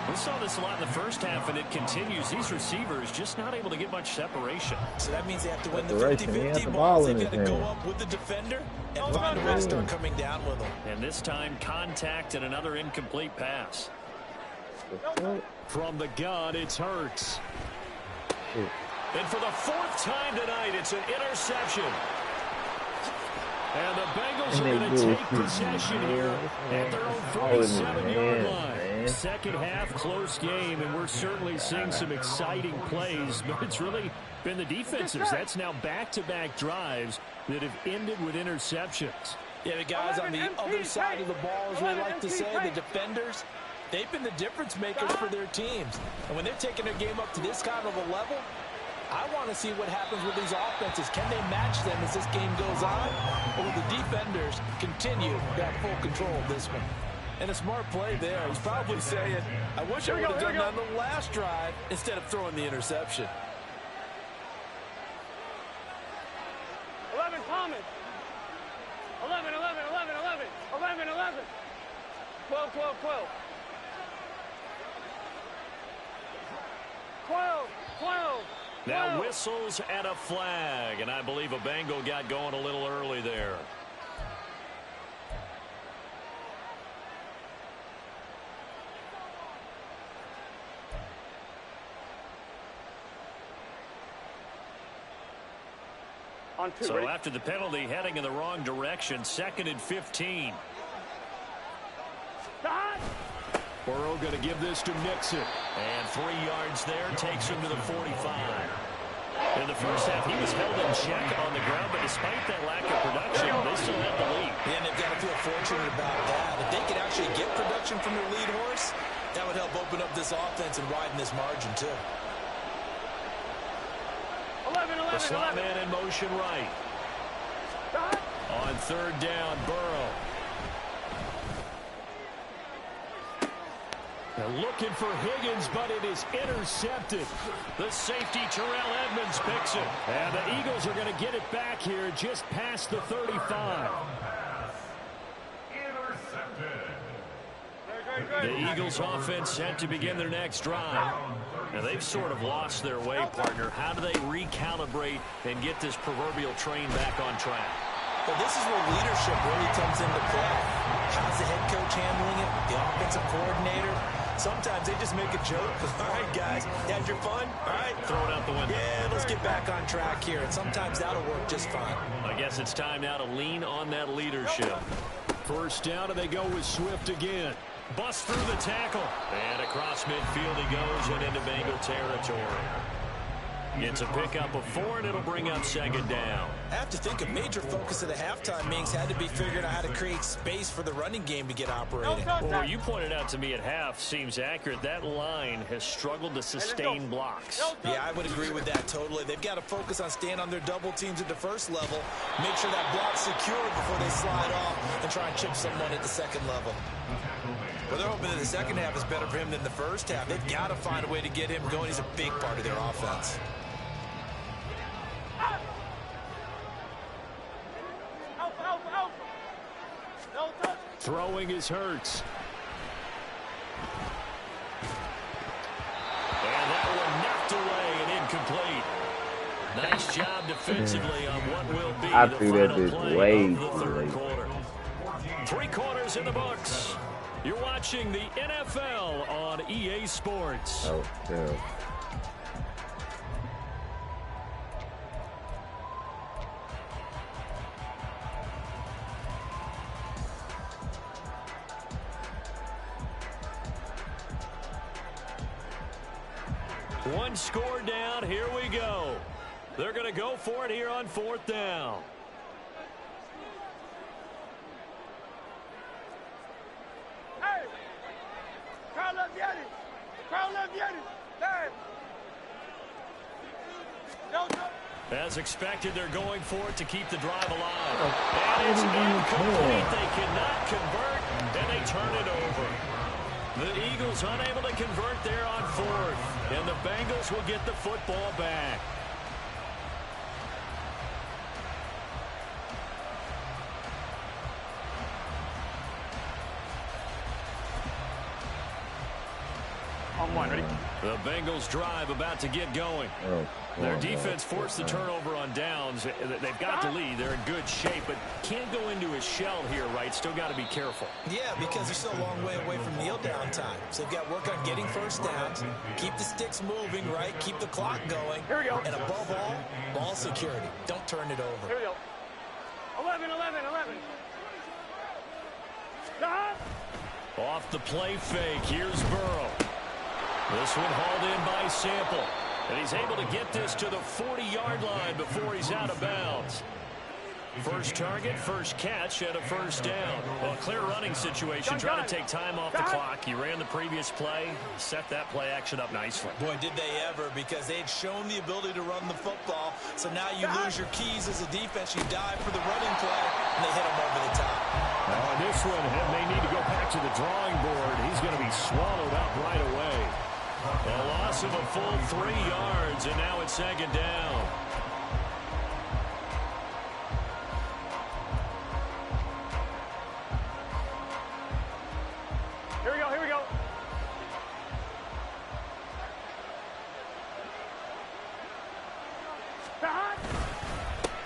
We saw this a lot in the first half, and it continues. These receivers just not able to get much separation. So that means they have to win the 50-50 balls. They've got to go up with the defender and find a way to start coming down with them. And this time, contact and another incomplete pass. From the gun, it's Hurts. And for the 4th time tonight, it's an interception. And the Bengals are going to take possession here at their own 47-yard line. Second half, close game, and we're certainly seeing some exciting plays, but it's really been the defensives. That's now back-to-back drives that have ended with interceptions. Yeah, the guys on the other side of the ball, as we like to say, the defenders, they've been the difference makers for their teams. And when they're taking their game up to this kind of a level, I want to see what happens with these offenses. Can they match them as this game goes on? Or will the defenders continue to have full control of this one? And a smart play there. He's probably saying, I wish I would have done that on the last drive instead of throwing the interception. 11 Thomas. 11, 11, 11, 11. 11, 11. 12, 12, 12. 12, 12. Now whistles and a flag, and I believe a Bengal got going a little early there. So after the penalty, heading in the wrong direction, 2nd and 15. Burrow going to give this to Mixon. And 3 yards there, takes him to the 45. In the first half, he was held in check on the ground, but despite that lack of production, they still have the lead. Yeah, and they've got to feel fortunate about that. If they could actually get production from their lead horse, that would help open up this offense and widen this margin, too. 11, The slot man in motion right. On third down, Burrow. They're looking for Higgins, but it is intercepted. The safety, Terrell Edmonds, picks it. And the Eagles are going to get it back here just past the 35. The Eagles offense set to begin their next drive. Now, they've sort of lost their way, partner. How do they recalibrate and get this proverbial train back on track? Well, this is where leadership really comes into play. How's the head coach handling it? The offensive coordinator? Sometimes they just make a joke. All right, guys, you had your fun? All right. Throw it out the window. Yeah, let's get back on track here. And sometimes that'll work just fine. I guess it's time now to lean on that leadership. First down, and they go with Swift again. Bust through the tackle. And across midfield he goes and into Bengal territory. It's a pickup of 4, and it'll bring up second down. I have to think a major focus of the halftime meetings had to be figuring out how to create space for the running game to get operating. Well, you pointed out to me at half seems accurate. That line has struggled to sustain blocks. Yeah, I would agree with that totally. They've got to focus on staying on their double teams at the first level, make sure that block's secure before they slide off and try and chip someone at the second level. Well, they're hoping that the second half is better for him than the first half. They've got to find a way to get him going. He's a big part of their offense. Throwing is Hurts. And that one knocked away and incomplete. Nice job defensively on what will be I the threw that final bitch play way of the too third late. quarter. 3 quarters in the books. You're watching the NFL on EA Sports. Oh, yeah. One score down. Here we go. They're going to go for it here on 4th down. Hey! Crowd love Yetis! Crowd love Yetis! Hey! As expected, they're going for it to keep the drive alive. And it's incomplete. They cannot convert, and they turn it over. The Eagles unable to convert there on 4th, and the Bengals will get the football back. On 1, ready? The Bengals drive about to get going. Their defense forced the turnover on downs. They've got the lead. They're in good shape, but can't go into a shell here, right? Still got to be careful. Yeah, because they're still a long way away from kneel down time. So they've got to work on getting first downs, keep the sticks moving, right? Keep the clock going. Here we go. And above all, ball security. Don't turn it over. Here we go. 11. Stop! Off the play fake, here's Burrow. This one hauled in by Sample. And he's able to get this to the 40-yard line before he's out of bounds. First target, first catch, and a first down. Well, clear running situation, trying to take time off the clock. He ran the previous play, set that play action up nicely. Boy, did they ever, because they had shown the ability to run the football. So now you lose your keys as a defense. You dive for the running play, and they hit him over the top. Now on this one, he may need to go back to the drawing board. He's going to be swallowed up right away. A loss of a full 3 yards, and now it's second down. Here we go.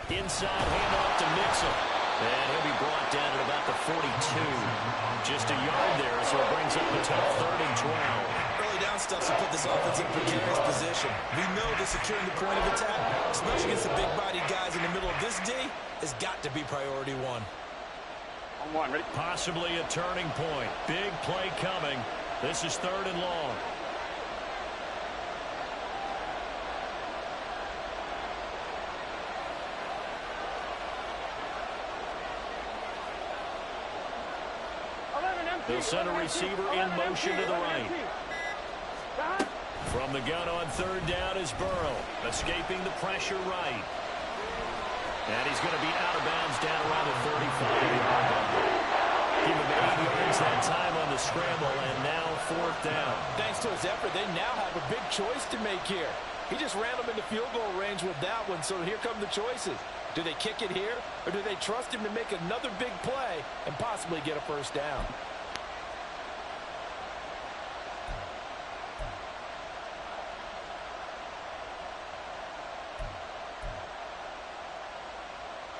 Inside handoff to Mixon. And he'll be brought down at about the 42. Just a yard there, so it brings up a tough 3rd and 12. Early down stuff to put this offense in precarious position. We know that securing the point of attack, especially against the big-bodied guys in the middle of this D, has got to be priority 1. On 1, ready? Possibly a turning point. Big play coming. This is 3rd and long. They'll send a receiver in motion to the right. From the gun on third down is Burrow, escaping the pressure right. And he's going to be out of bounds down around the 35-yard line. Give him 8 yards that time on the scramble, and now fourth down. Thanks to his effort, they now have a big choice to make here. He just ran them into field goal range with that one, so here come the choices. Do they kick it here, or do they trust him to make another big play and possibly get a first down?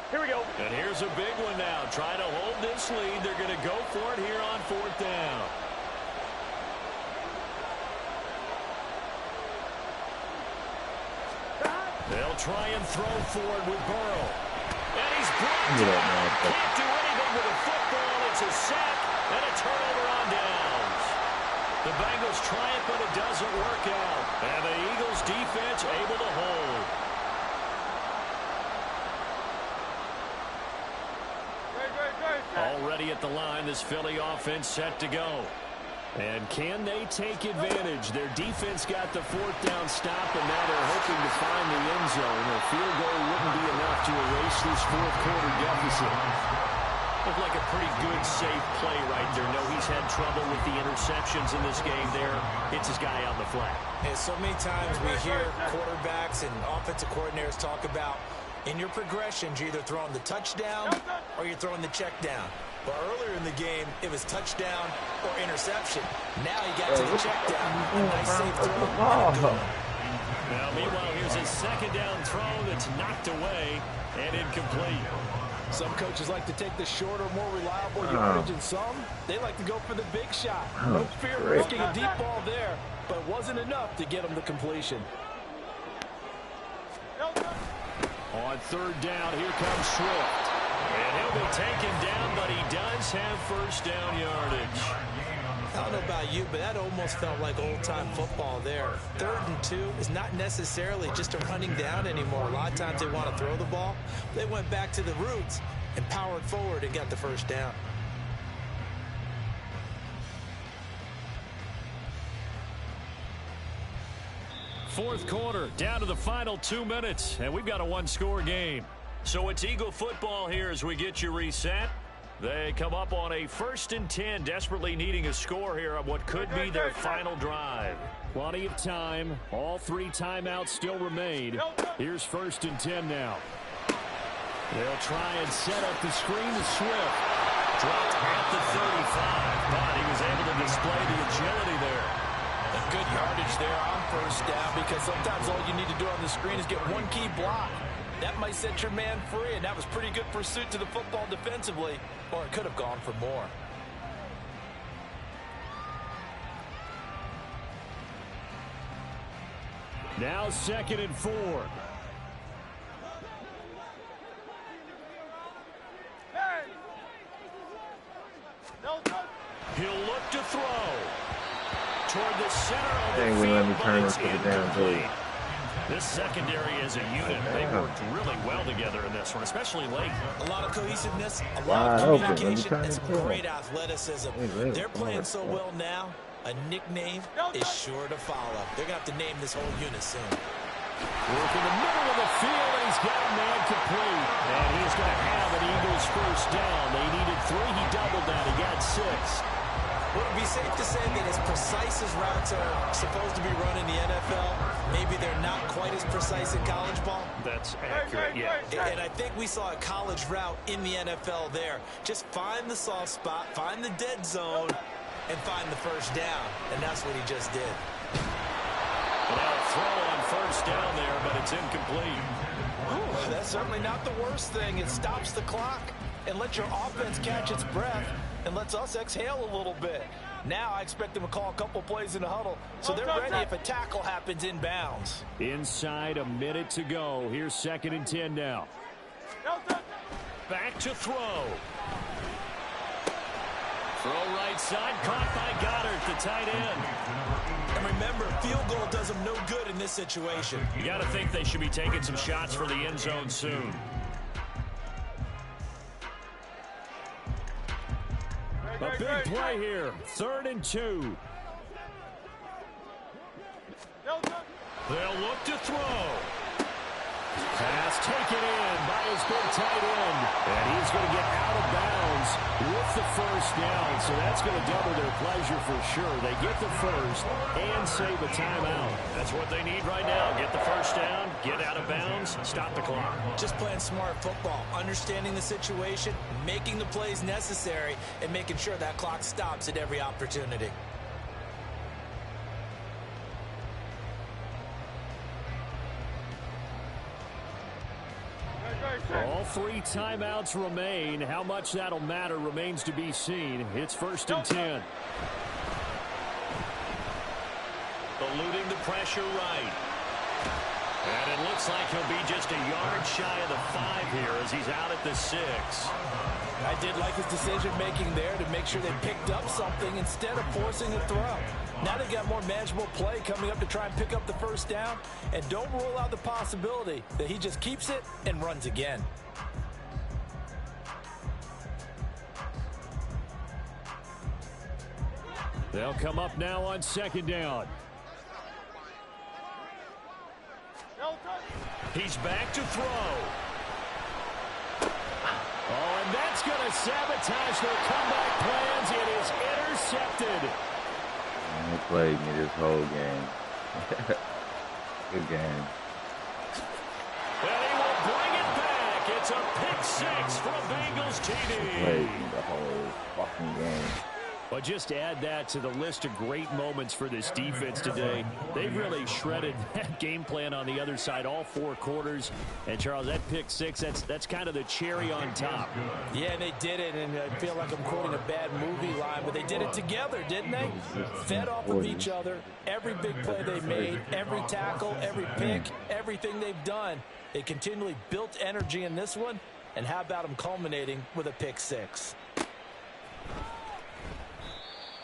Here we go. And here's a big one now. Trying to hold this lead. They're going to go for it here on fourth down. They'll try and throw for it with Burrow. And he's brought down. Can't do anything with the football. It's a sack and a turnover on downs. The Bengals try it, but it doesn't work out. And the Eagles defense able to hold. Already at the line, this Philly offense set to go. And can they take advantage? Their defense got the fourth down stop, and now they're hoping to find the end zone. A field goal wouldn't be enough to erase this fourth quarter deficit. Looked like a pretty good, safe play right there. No, he's had trouble with the interceptions in this game there. Hits his guy on the flat. And so many times we hear quarterbacks and offensive coordinators talk about in your progressions, you're either throwing the touchdown or you're throwing the check down. But earlier in the game, it was touchdown or interception. Now he got to the check down. Nice safe throw. Now, meanwhile, here's a second down throw that's knocked away and incomplete. Some coaches like to take the shorter, more reliable yardage, and some, they like to go for the big shot. No fear of risking a deep ball there, but it wasn't enough to get him the completion. On third down, here comes Swift. And he'll be taken down, but he does have first down yardage. I don't know about you, but that almost felt like old-time football there. 3rd and 2 is not necessarily just a running down anymore. A lot of times they want to throw the ball. They went back to the roots and powered forward and got the first down. Fourth quarter, down to the final 2 minutes, and we've got a one-score game. So it's Eagle football here as we get you reset. They come up on a 1st and 10, desperately needing a score here on what could be their final drive. Plenty of time. All 3 timeouts still remain. Here's 1st and 10 now. They'll try and set up the screen to Swift. Dropped at the 35, but he was able to display the agility there. A good yardage there on first down, because sometimes all you need to do on the screen is get one key block. That might set your man free, and that was pretty good pursuit to the football defensively, or it could have gone for more. Now 2nd and 4. He'll look to throw. Toward the center of the field, let me turn but it's this to the damn incomplete. page. This secondary as a unit, they worked really well together in this one, especially late. A lot of cohesiveness, a lot Wide of open. communication, Let me and some turn it great athleticism. really They're playing so smart. well now, a nickname is sure to follow. They're going to have to name this whole unit soon. Work in the middle of the field, and he's got a man complete. And he's going to have an Eagles first down. They needed 3. He doubled that. He got 6. Would it be safe to say that as precise as routes are supposed to be run in the NFL, maybe they're not quite as precise in college ball? That's accurate, yeah. And I think we saw a college route in the NFL there. Just find the soft spot, find the dead zone, and find the first down. And that's what he just did. Now a throw on first down there, but it's incomplete. Ooh, that's certainly not the worst thing. It stops the clock and lets your offense catch its breath and lets us exhale a little bit. Now I expect them to call a couple plays in the huddle, so they're ready if a tackle happens inbounds. Inside a minute to go. Here's 2nd and 10 now. Back to throw. Throw right side, caught by Goddard, the tight end. And remember, field goal does them no good in this situation. You got to think they should be taking some shots for the end zone soon. A big play here. 3rd and 2. They'll look to throw. Pass taken in by his big tight end. And he's going to get out of bounds with the first down. So that's going to double their pleasure for sure. They get the first and save a timeout. That's what they need right now. Get the first down, get out of bounds, stop the clock. Just playing smart football, understanding the situation, making the plays necessary, and making sure that clock stops at every opportunity. All three timeouts remain. How much that'll matter remains to be seen. It's 1st and 10. Eluding the pressure right. And it looks like he'll be just a yard shy of the 5 here as he's out at the 6. I did like his decision-making there to make sure they picked up something instead of forcing a throw. Now they got more manageable play coming up to try and pick up the first down. And don't rule out the possibility that he just keeps it and runs again. They'll come up now on 2nd down. He's back to throw. Oh, and that's going to sabotage their comeback plans. It is intercepted. He played me this whole game. Good game. Well, he will bring it back. It's a pick 6 from Bengals TD. Played me the whole fucking game. But just add that to the list of great moments for this defense today. They've really shredded that game plan on the other side all 4 quarters. And, Charles, that pick 6, that's kind of the cherry on top. Yeah, they did it, and I feel like I'm quoting a bad movie line, but they did it together, didn't they? Fed off of each other. Every big play they made, every tackle, every pick, everything they've done. They continually built energy in this one, and how about them culminating with a pick 6?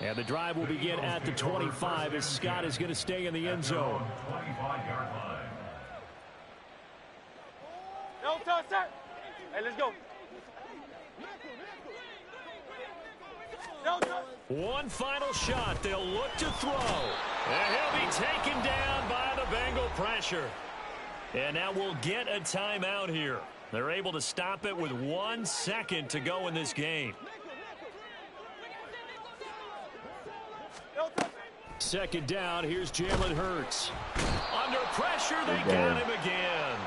And the drive will begin at the 25 as Scott is going to stay in the end zone. 25-yard line. No, sir. Hey, let's go. No, One final shot. They'll look to throw. And he'll be taken down by the Bengal pressure. And now we'll get a timeout here. They're able to stop it with 1 second to go in this game. 2nd down, here's Jalen Hurts. Under pressure, they got him again.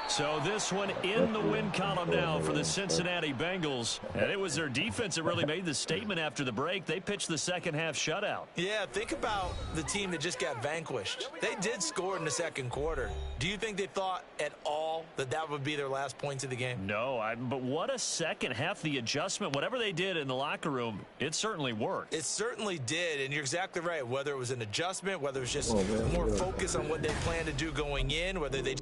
So this one in the win column now for the Cincinnati Bengals. And it was their defense that really made the statement after the break. They pitched the second half shutout. Yeah, think about the team that just got vanquished. They did score in the 2nd quarter. Do you think they thought at all that that would be their last points of the game? No, but what a second half. The adjustment, whatever they did in the locker room, it certainly worked. It certainly did, and you're exactly right. Whether it was an adjustment, whether it was just more focus on what they planned to do going in, whether they...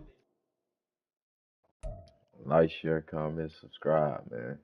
Like, share, comment, subscribe, man.